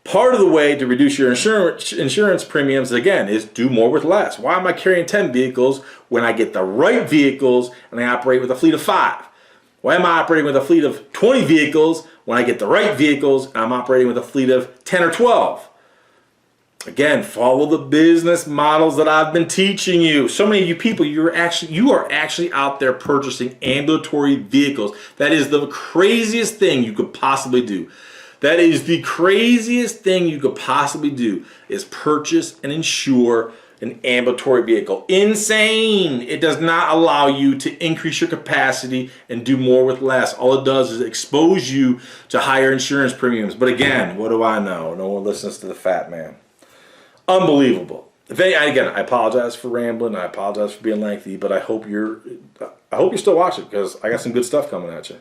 Part of the way to reduce your insurance premiums, again, is do more with less. Why am I carrying 10 vehicles when I get the right vehicles and I operate with a fleet of 5? Why am I operating with a fleet of 20 vehicles when I get the right vehicles and I'm operating with a fleet of 10 or 12? Again, follow the business models that I've been teaching you. So many of you people, you are actually out there purchasing ambulatory vehicles. That is the craziest thing you could possibly do. That is the craziest thing you could possibly do, is purchase and insure an ambulatory vehicle. Insane! It does not allow you to increase your capacity and do more with less. All it does is expose you to higher insurance premiums. But again, what do I know? No one listens to the fat man. Unbelievable. Again, I apologize for rambling. I apologize for being lengthy, but I hope you're still watching, because I got some good stuff coming at you.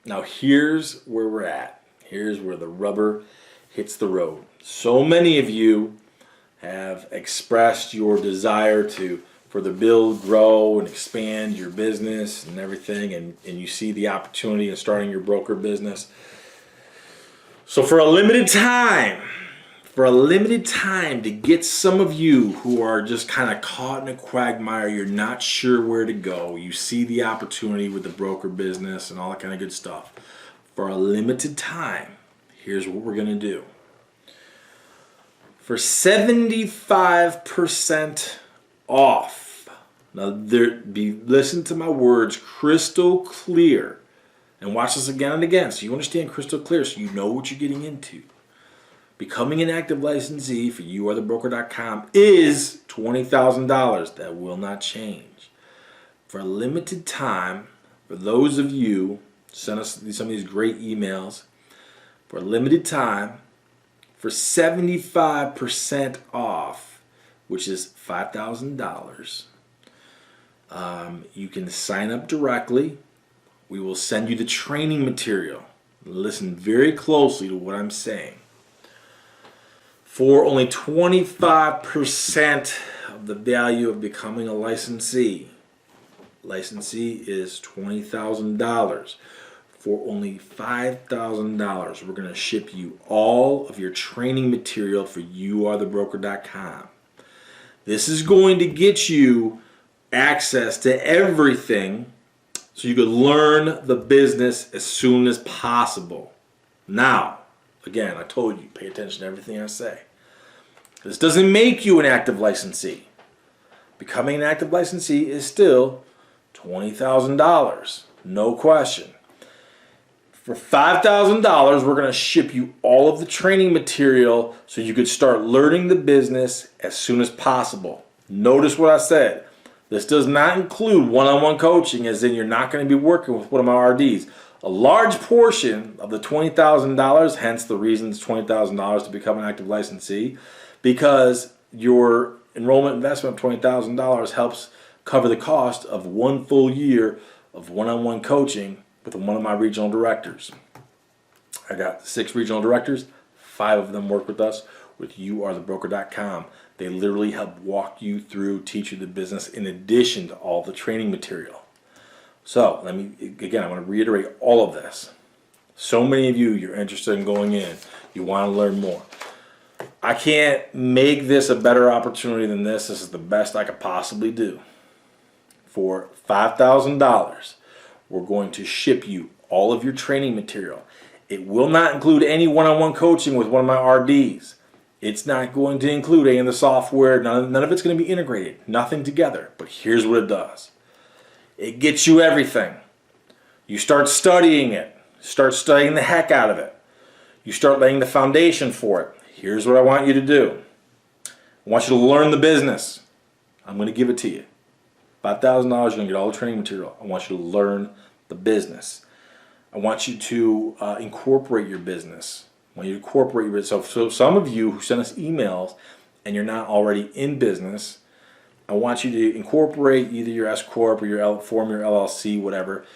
Now here's where we're at. Here's where the rubber hits the road. So many of you have expressed your desire to further build, grow, and expand your business and everything, and you see the opportunity in starting your broker business. So for a limited time, to get some of you who are just kind of caught in a quagmire, you're not sure where to go, you see the opportunity with the broker business and all that kind of good stuff. For a limited time, here's what we're going to do. for 75% off. Now, listen to my words crystal clear. And watch this again and again so you understand crystal clear, so you know what you're getting into. Becoming an active licensee for youarethebroker.com is $20,000. That will not change. For a limited time, for those of you, send us some of these great emails. For a limited time, for 75% off, which is $5,000, you can sign up directly. We will send you the training material. Listen very closely to what I'm saying. For only 25% of the value of becoming a licensee is $20,000. For only $5,000, we're going to ship you all of your training material for youarethebroker.com. This is going to get you access to everything so you could learn the business as soon as possible. Now, again, I told you, pay attention to everything I say. This doesn't make you an active licensee. Becoming an active licensee is still $20,000, no question. For $5,000, we're going to ship you all of the training material so you could start learning the business as soon as possible. Notice what I said. This does not include one-on-one coaching, as in you're not going to be working with one of my RDs. A large portion of the $20,000, hence the reason it's $20,000 to become an active licensee, because your enrollment investment of $20,000 helps cover the cost of 1 full year of one-on-one coaching with one of my regional directors. I got 6 regional directors. 5 of them work with us with youarethebroker.com. They literally help walk you through, teach you the business in addition to all the training material. So I want to reiterate all of this. So many of you, you're interested in going in. You want to learn more. I can't make this a better opportunity than this. This is the best I could possibly do. For $5,000, we're going to ship you all of your training material. It will not include any one-on-one coaching with one of my RDs. It's not going to include any of the software. None of it's going to be integrated. Nothing together. But here's what it does. It gets you everything. You start studying it. Start studying the heck out of it. You start laying the foundation for it. Here's what I want you to do. I want you to learn the business. I'm going to give it to you. $5,000, you're going to get all the training material. I want you to learn the business. I want you to incorporate your business. I want you to incorporate your business. So some of you who send us emails and you're not already in business, I want you to incorporate either your S Corp or form your LLC, whatever,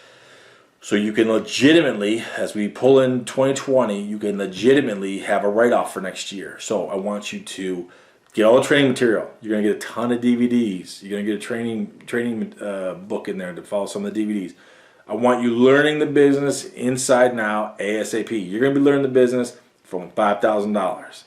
so you can legitimately, as we pull in 2020, you can legitimately have a write-off for next year. So I want you to get all the training material. You're going to get a ton of DVDs. You're going to get a training book in there to follow some of the DVDs. I want you learning the business inside and out ASAP. You're going to be learning the business for $5,000.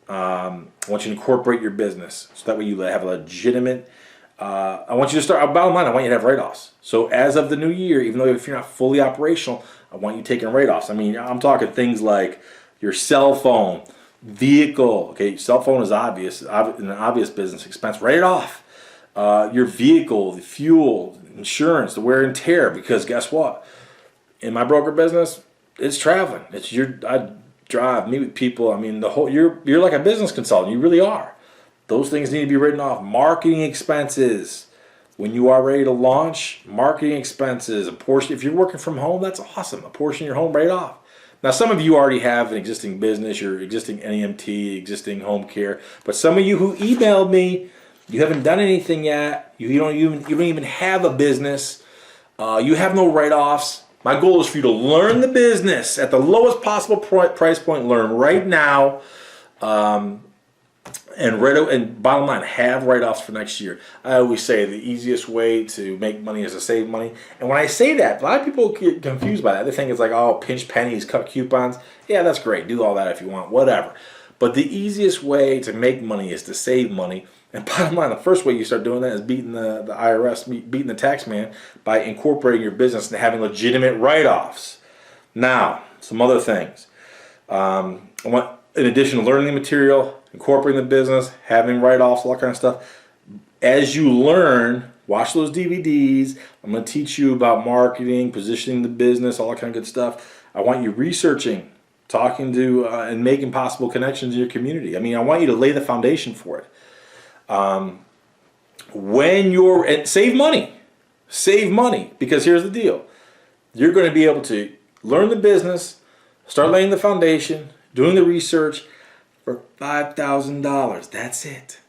I want you to incorporate your business so that way you have a legitimate. I want you to start. Bottom line, I want you to have write-offs. So as of the new year, even though if you're not fully operational, I want you taking write-offs. I mean, I'm talking things like your cell phone, vehicle. Okay, cell phone is obvious, an obvious business expense. Write it off. Your vehicle, the fuel, insurance, the wear and tear. Because guess what? In my broker business, it's traveling. I drive, meet with people. I mean, you're like a business consultant. You really are. Those things need to be written off. Marketing expenses. When you are ready to launch, marketing expenses. A portion. If you're working from home, that's awesome. A portion of your home, write off. Now, some of you already have an existing business, your existing NEMT, existing home care. But some of you who emailed me, you haven't done anything yet. You don't even have a business. You have no write-offs. My goal is for you to learn the business at the lowest possible price point. Learn right now. And bottom line, have write-offs for next year. I always say the easiest way to make money is to save money. And when I say that, a lot of people get confused by that. They think it's like, oh, pinch pennies, cut coupons. Yeah, that's great. Do all that if you want, whatever. But the easiest way to make money is to save money. And bottom line, the first way you start doing that is beating the IRS, beating the tax man by incorporating your business and having legitimate write-offs. Now, some other things. in addition to learning the material, incorporating the business, having write-offs, all that kind of stuff, as you learn, watch those DVDs. I'm going to teach you about marketing, positioning the business, all that kind of good stuff. I want you researching, talking to, and making possible connections in your community. I mean, I want you to lay the foundation for it. And save money, because here's the deal. You're going to be able to learn the business, start laying the foundation, doing the research for $5,000. That's it.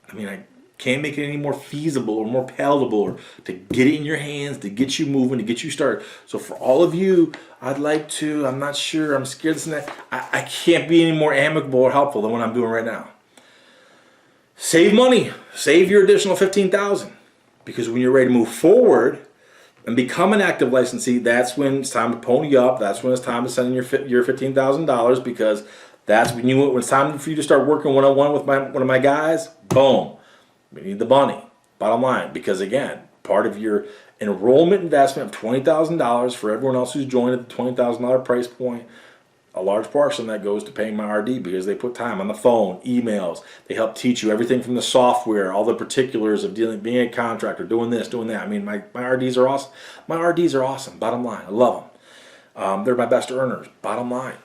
I mean, I can't make it any more feasible or more palatable or to get it in your hands, to get you moving, to get you started. So for all of you, I'm not sure, I'm scared this and that. I can't be any more amicable or helpful than what I'm doing right now. Save money. Save your additional $15,000. Because when you're ready to move forward and become an active licensee, that's when it's time to pony up. That's when it's time to send in your $15,000, because that's when it's time for you to start working one-on-one with one of my guys. Boom. We need the money. Bottom line. Because again, part of your enrollment investment of $20,000 for everyone else who's joined at the $20,000 price point, a large portion that goes to paying my RD, because they put time on the phone, emails. They help teach you everything from the software, all the particulars of being a contractor, doing this, doing that. I mean, my RDs are awesome. My RDs are awesome. Bottom line, I love them. They're my best earners. Bottom line.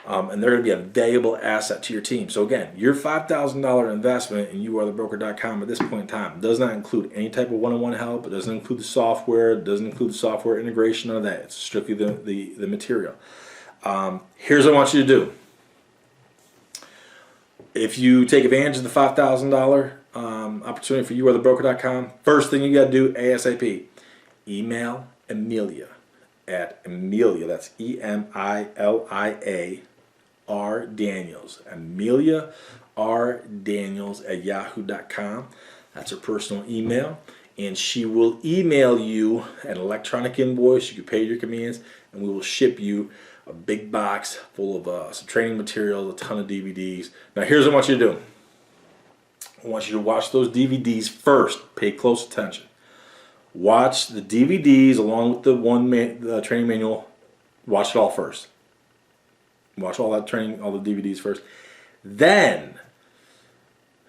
And they're going to be a valuable asset to your team. So again, your $5,000 investment in youarethebroker.com at this point in time does not include any type of one-on-one help. It doesn't include the software. It doesn't include the software integration, none of that. It's strictly the material. Here's what I want you to do. If you take advantage of the $5,000 opportunity for youarethebroker.com, first thing you got to do ASAP, email Amelia at Amelia. That's EMILIA R Daniels. Amelia R Daniels at yahoo.com. That's her personal email, and she will email you an electronic invoice. You can pay your commands, and we will ship you a big box full of some training materials, a ton of DVDs. Now here's what I want you to do. I want you to watch those DVDs first. Pay close attention. Watch the DVDs along with the training manual. Watch it all first. Watch all that training, all the DVDs first. Then,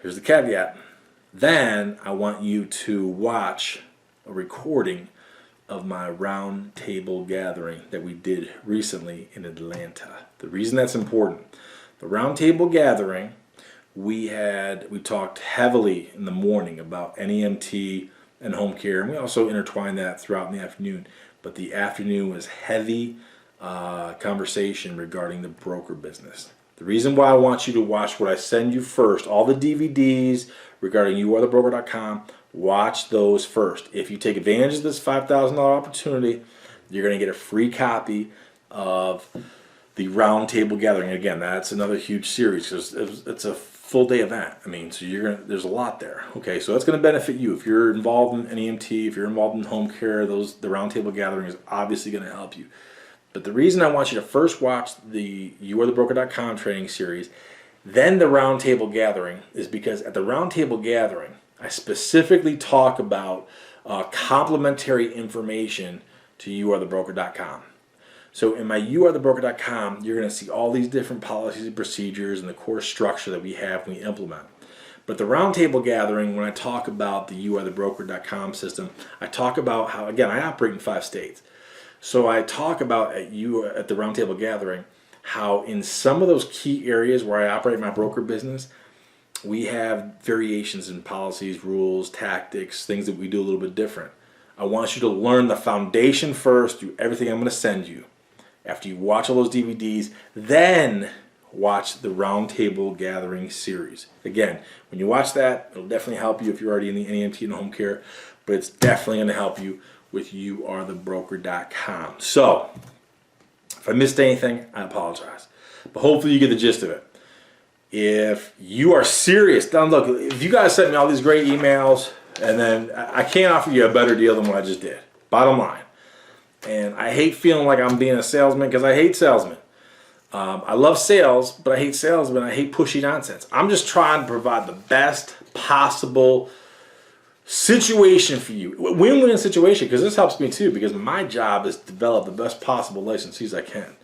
here's the caveat. Then I want you to watch a recording of my round table gathering that we did recently in Atlanta. The reason that's important, the round table gathering, we talked heavily in the morning about NEMT and home care, and we also intertwined that throughout in the afternoon. But the afternoon was heavy conversation regarding the broker business. The reason why I want you to watch what I send you first, all the DVDs regarding youarethebroker.com, watch those first. If you take advantage of this $5,000 opportunity, you're going to get a free copy of the roundtable gathering. Again, that's another huge series because it's a full day event. I mean, so there's a lot there. Okay, so that's going to benefit you if you're involved in NEMT, if you're involved in home care. The roundtable gathering is obviously going to help you. But the reason I want you to first watch the youarethebroker.com training series, then the roundtable gathering, is because at the roundtable gathering, I specifically talk about complementary information to youarethebroker.com. So in my youarethebroker.com, you're going to see all these different policies and procedures and the core structure that we have when we implement. But the roundtable gathering, when I talk about the youarethebroker.com system, I talk about how, again, I operate in 5 states. So I talk about at the roundtable gathering how in some of those key areas where I operate my broker business, we have variations in policies, rules, tactics, things that we do a little bit different. I want you to learn the foundation first, do everything I'm going to send you. After you watch all those DVDs, then watch the roundtable gathering series. Again, when you watch that, it'll definitely help you if you're already in the NEMT and home care, but it's definitely going to help you with youarethebroker.com. So, if I missed anything, I apologize. But hopefully you get the gist of it. If you are serious, now look, if you guys sent me all these great emails, and then I can't offer you a better deal than what I just did. Bottom line. And I hate feeling like I'm being a salesman because I hate salesmen. I love sales, but I hate salesmen. I hate pushy nonsense. I'm just trying to provide the best possible situation for you. Win-win situation, because this helps me too, because my job is to develop the best possible licensees I can.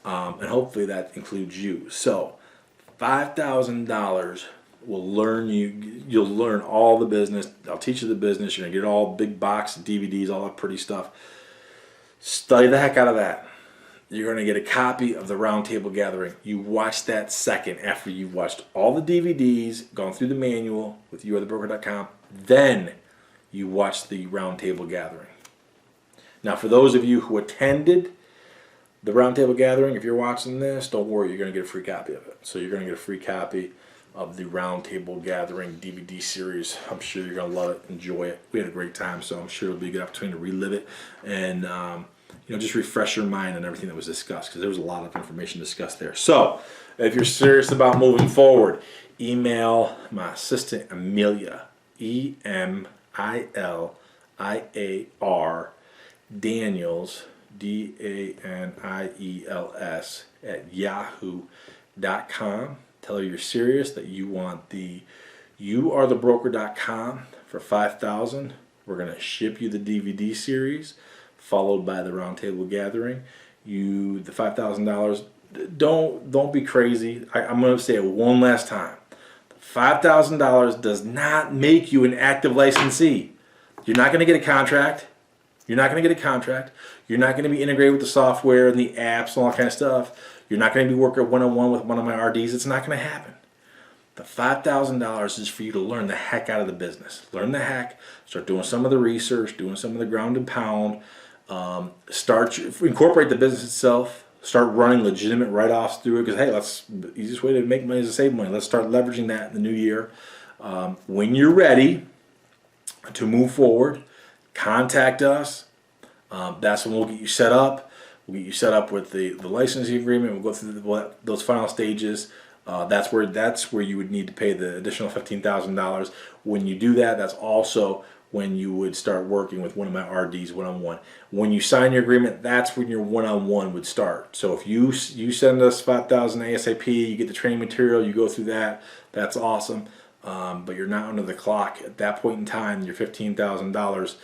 And hopefully that includes you. So $5,000 will you'll learn all the business. I'll teach you the business. You're going to get all big box DVDs, all that pretty stuff. Study the heck out of that. You're going to get a copy of the Roundtable Gathering. You watch that second after you've watched all the DVDs, gone through the manual with youarethebroker.com. Then you watch the Roundtable Gathering. Now, for those of you who attended the Roundtable Gathering, if you're watching this, don't worry, you're going to get a free copy of it. So you're going to get a free copy of the Roundtable Gathering DVD series. I'm sure you're going to love it, enjoy it. We had a great time, so I'm sure it'll be a good opportunity to relive it and just refresh your mind on everything that was discussed, because there was a lot of information discussed there. So if you're serious about moving forward, email my assistant Amelia, EMILIAR Daniels, DANIELS @yahoo.com. Tell her you're serious, that you want the youarethebroker.com for $5,000. We're going to ship you the DVD series, followed by the Roundtable Gathering. The $5,000. Don't be crazy. I'm going to say it one last time. $5,000 does not make you an active licensee. You're not going to get a contract. You're not going to get a contract. You're not going to be integrated with the software and the apps and all that kind of stuff. You're not going to be working one-on-one with one of my RDs. It's not going to happen. The $5,000 is for you to learn the heck out of the business. Learn the heck. Start doing some of the research, doing some of the ground and pound. Incorporate the business itself. Start running legitimate write-offs through it, because hey, the easiest way to make money is to save money. Let's start leveraging that in the new year. When you're ready to move forward, contact us. That's when we'll get you set up. We'll get you set up with the licensing agreement. We'll go through those final stages. That's where you would need to pay the additional $15,000. When you do that, that's also when you would start working with one of my RDs one-on-one. When you sign your agreement, that's when your one-on-one would start. So if you send us $5,000 ASAP, you get the training material, you go through that, that's awesome. But you're not under the clock at that point in time. Your $15,000.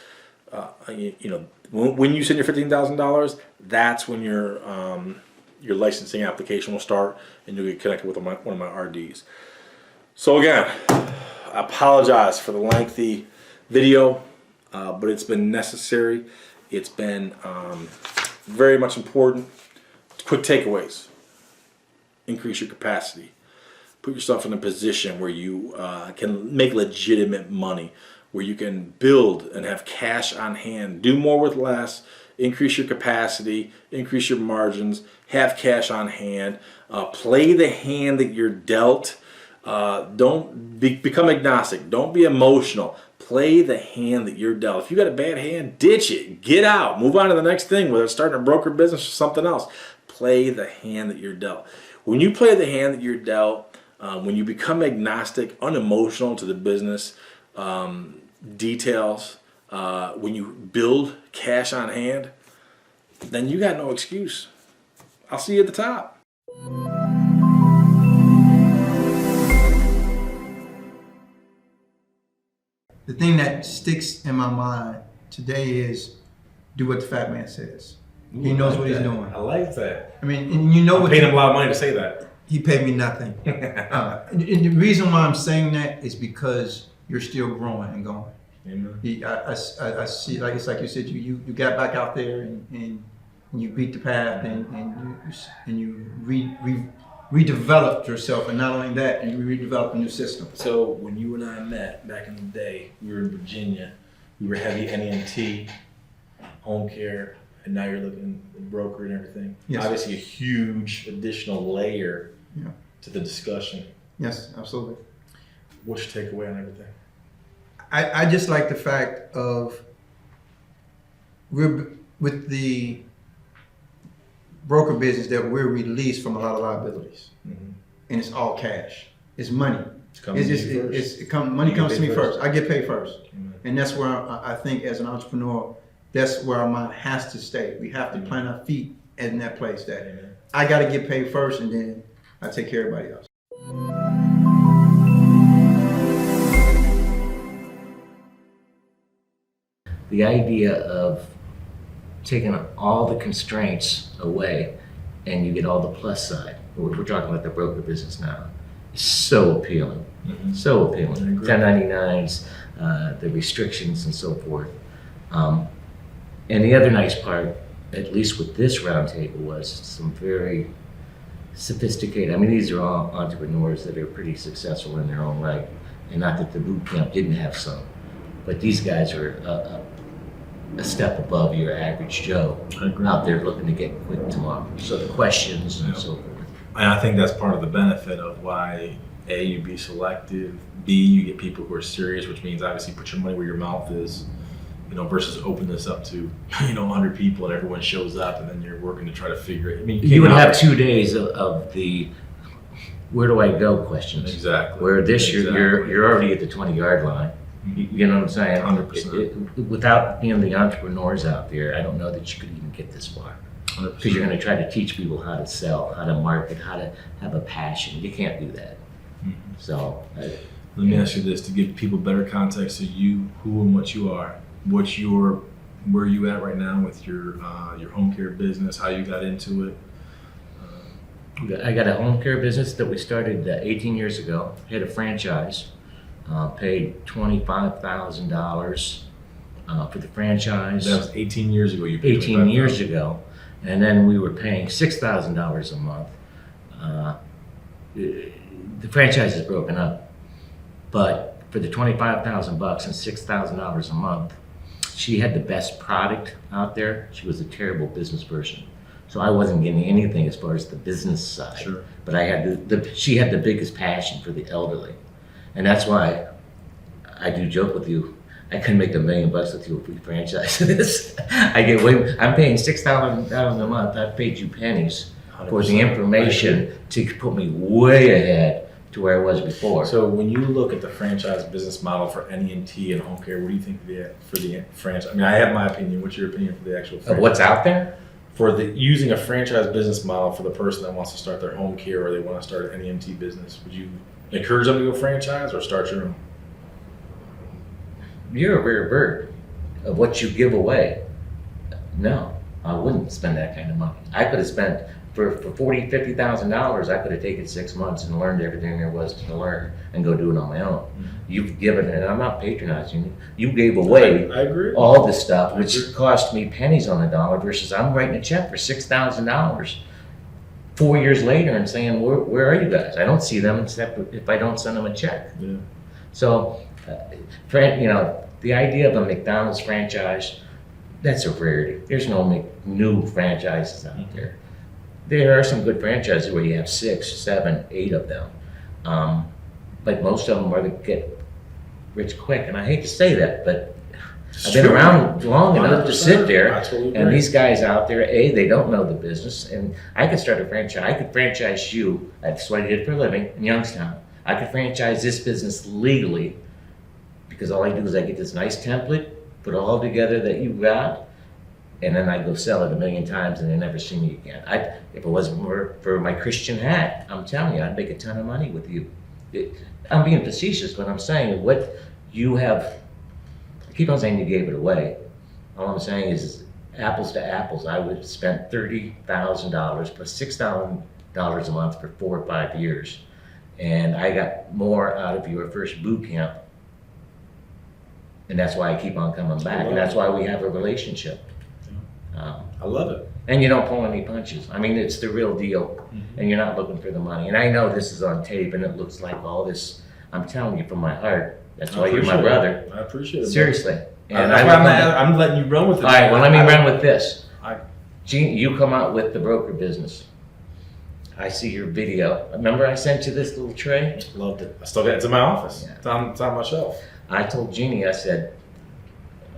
When you send your $15,000, that's when your licensing application will start, and you'll get connected with one of my RDs. So again, I apologize for the lengthy video, but it's been necessary. It's been very much important. Quick takeaways: increase your capacity. Put yourself in a position where you can make legitimate money, where you can build and have cash on hand. Do more with less. Increase your capacity, increase your margins, have cash on hand. Play the hand that you're dealt. Don't become agnostic. Don't be emotional. Play the hand that you're dealt. If you got a bad hand, ditch it. Get out. Move on to the next thing, whether it's starting a broker business or something else. Play the hand that you're dealt. When you play the hand that you're dealt, when you become agnostic, unemotional to the business details, when you build cash on hand, then you got no excuse. I'll see you at the top. The thing that sticks in my mind today is do what the fat man says. He knows what he's doing. I like that. I mean, and you know what? I paid him a lot of money to say that. He paid me nothing. And the reason why I'm saying that is because you're still growing and going. Amen. I see, like it's like you said, you got back out there and you beat the path and you redeveloped yourself, and not only that, you redeveloped a new system. So when you and I met back in the day, we were in Virginia. We were heavy NEMT, home care, and now you're looking at broker and everything. Yes. Obviously, a huge additional layer to the discussion. Yes, absolutely. What's your takeaway on everything? I just like the fact of with the broker business that we're released from a lot of liabilities, and it's all cash. It's money. Money comes to me first. I get paid first, and that's where I think as an entrepreneur, that's where our mind has to stay. We have to plant our feet in that place. That I got to get paid first, and then I take care of everybody else. The idea of taking all the constraints away and you get all the plus side. We're talking about the broker business now. It's so appealing, so appealing. 1099s, the restrictions and so forth. And the other nice part, at least with this roundtable, was some very sophisticated, I mean, these are all entrepreneurs that are pretty successful in their own right. And not that the boot camp didn't have some, but these guys are a step above your average Joe out there looking to get quick tomorrow. So the questions and so forth. And I think that's part of the benefit of why A, you be selective, B, you get people who are serious, which means obviously put your money where your mouth is, versus open this up to 100 people and everyone shows up and then you're working to try to figure it. I mean, you would have 2 days of the where do I go questions. Exactly. Where this you're already at the 20-yard line. You know what I'm saying? 100%. Without being the entrepreneurs out there, I don't know that you could even get this far. Because you're going to try to teach people how to sell, how to market, how to have a passion. You can't do that. So let me ask you this to give people better context of you, who and what you are. Where you at right now with your home care business? How you got into it? I got a home care business that we started 18 years ago. Had a franchise. Paid $25,000 for the franchise. That was 18 years ago. You paid 18 years ago, and then we were paying $6,000 a month. The franchise is broken up, but for the $25,000 and $6,000 a month, she had the best product out there. She was a terrible business person, so I wasn't getting anything as far as the business side. Sure. But I had she had the biggest passion for the elderly. And that's why I do joke with you. I couldn't make $1 million with you if we franchise this. I'm paying $6,000 a month. I've paid you pennies for the information to put me way ahead to where I was before. So when you look at the franchise business model for NEMT and home care, what do you think for the franchise? I mean, I have my opinion. What's your opinion for the actual franchise? Of what's out there? For using a franchise business model for the person that wants to start their home care or they want to start an NEMT business, would you encourage them to go franchise or start your own? You're a rare bird of what you give away. No, I wouldn't spend that kind of money. I could have spent for $40,000, $50,000. I could have taken 6 months and learned everything there was to learn and go do it on my own. You've given it. I'm not patronizing you. You gave away I agree. all this stuff, which cost me pennies on the dollar. Versus I'm writing a check for $6,000. 4 years later and saying, where are you guys? I don't see them except if I don't send them a check. Yeah. So, the idea of a McDonald's franchise, that's a rarity. There's no new franchises out there. There are some good franchises where you have 6, 7, 8 of them. But most of them are to get rich quick. And I hate to say that, but I've been around long enough to sit there, and these guys out there, they don't know the business, and I could start a franchise. I could franchise you. That's what I did for a living in Youngstown. I could franchise this business legally because all I do is I get this nice template, put it all together that you got, and then I go sell it 1 million times, and they never see me again. If it wasn't for my Christian hat, I'm telling you, I'd make a ton of money with you. I'm being facetious, but I'm saying what you have. I keep on saying you gave it away. All I'm saying is apples to apples. I would have spent $30,000 plus $6,000 a month for 4 or 5 years, and I got more out of your first boot camp, and that's why I keep on coming back, and that's why we have a relationship. I love it. And you don't pull any punches. I mean, it's the real deal, and you're not looking for the money. And I know this is on tape, and it looks like all this. I'm telling you from my heart. That's why you're my brother. I appreciate it. Seriously. And I'm letting you run with it. All right, well, let me run with this. Gene, you come out with the broker business. I see your video. Remember I sent you this little tray? Loved it. I still got it. It's in my office. Yeah. It's on my shelf. I told Jeannie, I said,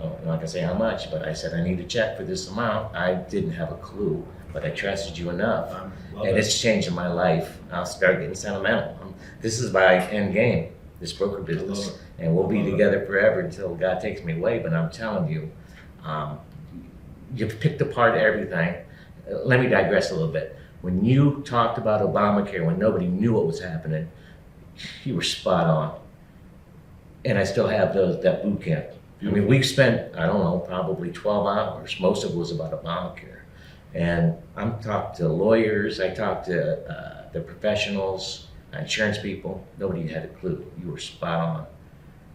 I'm not going to say how much, but I said, I need a check for this amount. I didn't have a clue, but I trusted you enough. And it's changing my life. I'll start getting sentimental. This is my end game, this broker business. And we'll be together forever until God takes me away. But I'm telling you, you've picked apart everything. Let me digress a little bit. When you talked about Obamacare, when nobody knew what was happening, you were spot on. And I still have that boot camp. I mean, we've spent, I don't know, probably 12 hours. Most of it was about Obamacare. And I'm talking to lawyers, I talked to the professionals, insurance people. Nobody had a clue. You were spot on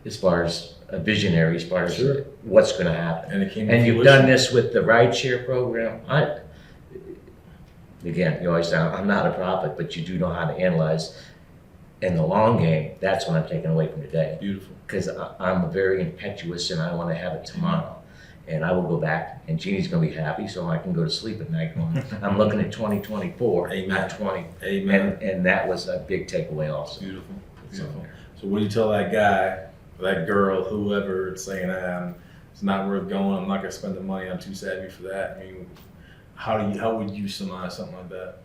as far as a visionary, as far as Sure. what's going to happen. And it came to And you've fruition. done this with the rideshare program. Again, you always sound, I'm not a prophet, but you do know how to analyze. In the long game, that's what I'm taking away from today. Beautiful. Because I'm very impetuous and I want to have it tomorrow. And I will go back, and Jeannie's going to be happy, so I can go to sleep at night going, I'm looking at 2024, Amen. not 20. Amen. And that was a big takeaway also. Beautiful. So, Beautiful. So what do you tell that guy, that girl, whoever, it's saying, it's not worth going, I'm not going to spend the money, I'm too savvy for that? I mean, how would you surmise something like that?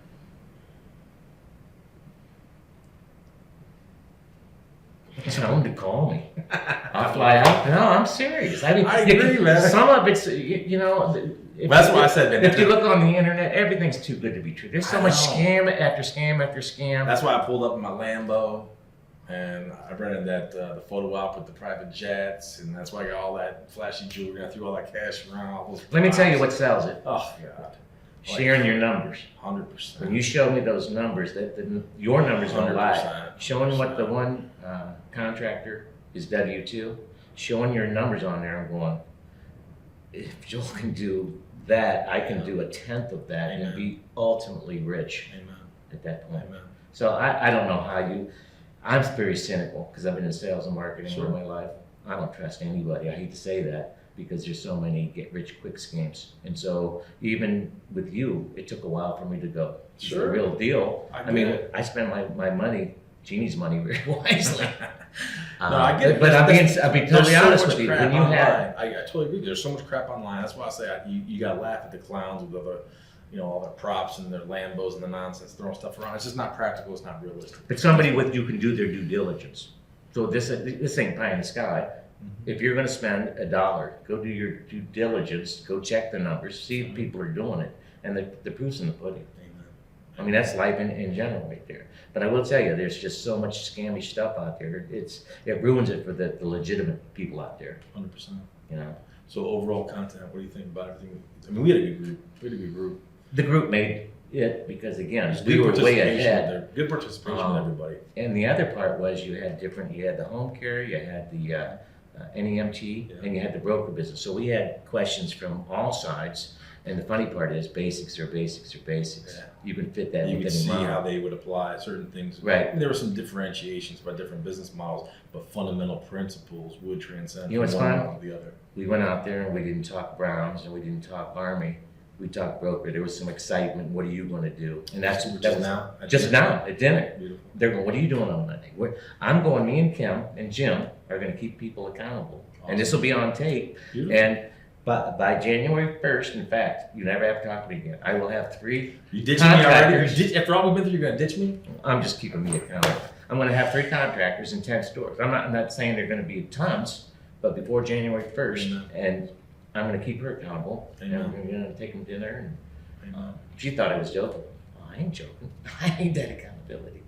Tell him to call me. I'll fly out. No, I'm serious. I mean, I agree, man. Some of it's, you know. That's why I said that. If you look on the internet, everything's too good to be true. There's so much scam after scam after scam. That's why I pulled up in my Lambo, and I rented that the photo op with the private jets, and that's why I got all that flashy jewelry. I threw all that cash around. All those Let me tell you props. what sells it. Oh God. Sharing your numbers. 100%. When you show me those numbers, your numbers don't lie. 100%. Showing what the one contractor is W-2, showing your numbers on there, I'm going, if Joel can do that, I can do 1/10 of that and be ultimately rich Amen. at that point. Amen. So I don't know how I'm very cynical because I've been in sales and marketing Sure. all my life. I don't trust anybody. I hate to say that because there's so many get-rich-quick schemes. And so even with you, it took a while for me to go, it's Sure. a real deal. I I mean, get it. I spend my money, Jeannie's money, very wisely. No, I get it. But I'll be totally There's so honest much with you. crap When you online. have, I totally agree. There's so much crap online. That's why I say you got to laugh at the clowns with all their props and their Lambos and the nonsense, throwing stuff around. It's just not practical. It's not realistic. but somebody with you can do their due diligence. So this ain't pie in the sky. If you're going to spend $1, go do your due diligence, go check the numbers, see if people are doing it, and the proof's in the pudding. Amen. I mean, that's life in general right there. But I will tell you, there's just so much scammy stuff out there. It ruins it for the legitimate people out there, 100%. you know. So overall content, what do you think about everything? I mean, we had a good group. The group made it because, again, There's we good were way participation ahead. there. Good participation with everybody. And the other part was you had the home care, you had the NEMT, and you had the broker business. So we had questions from all sides. And the funny part is basics are basics are basics. Yeah. You can fit that You with could any see model. how they would apply certain things. Right. And there were some differentiations by different business models, but fundamental principles would transcend You know from what's one fun? model to the other. We went out there and we didn't talk Browns and we didn't talk Army. We talked broker. There was some excitement. What are you going to do? And that's Just now. Just now at dinner. Beautiful. They're going, what are you doing on Monday? I'm going, me and Kim and Jim are going to keep people accountable. Awesome. And this will be on tape. Beautiful. And by January 1st, in fact, you never have to talk to me again. I will have 3 You ditching me already? contractors. After all we've been through, you're going to ditch me? I'm just keeping me accountable. I'm going to have 3 contractors in 10 stores. I'm not saying they're going to be tons, but before January 1st, Amen. and I'm going to keep her accountable. Amen. And we're going to take them dinner. And Amen. she thought I was joking. Oh, I ain't joking. I need that accountability.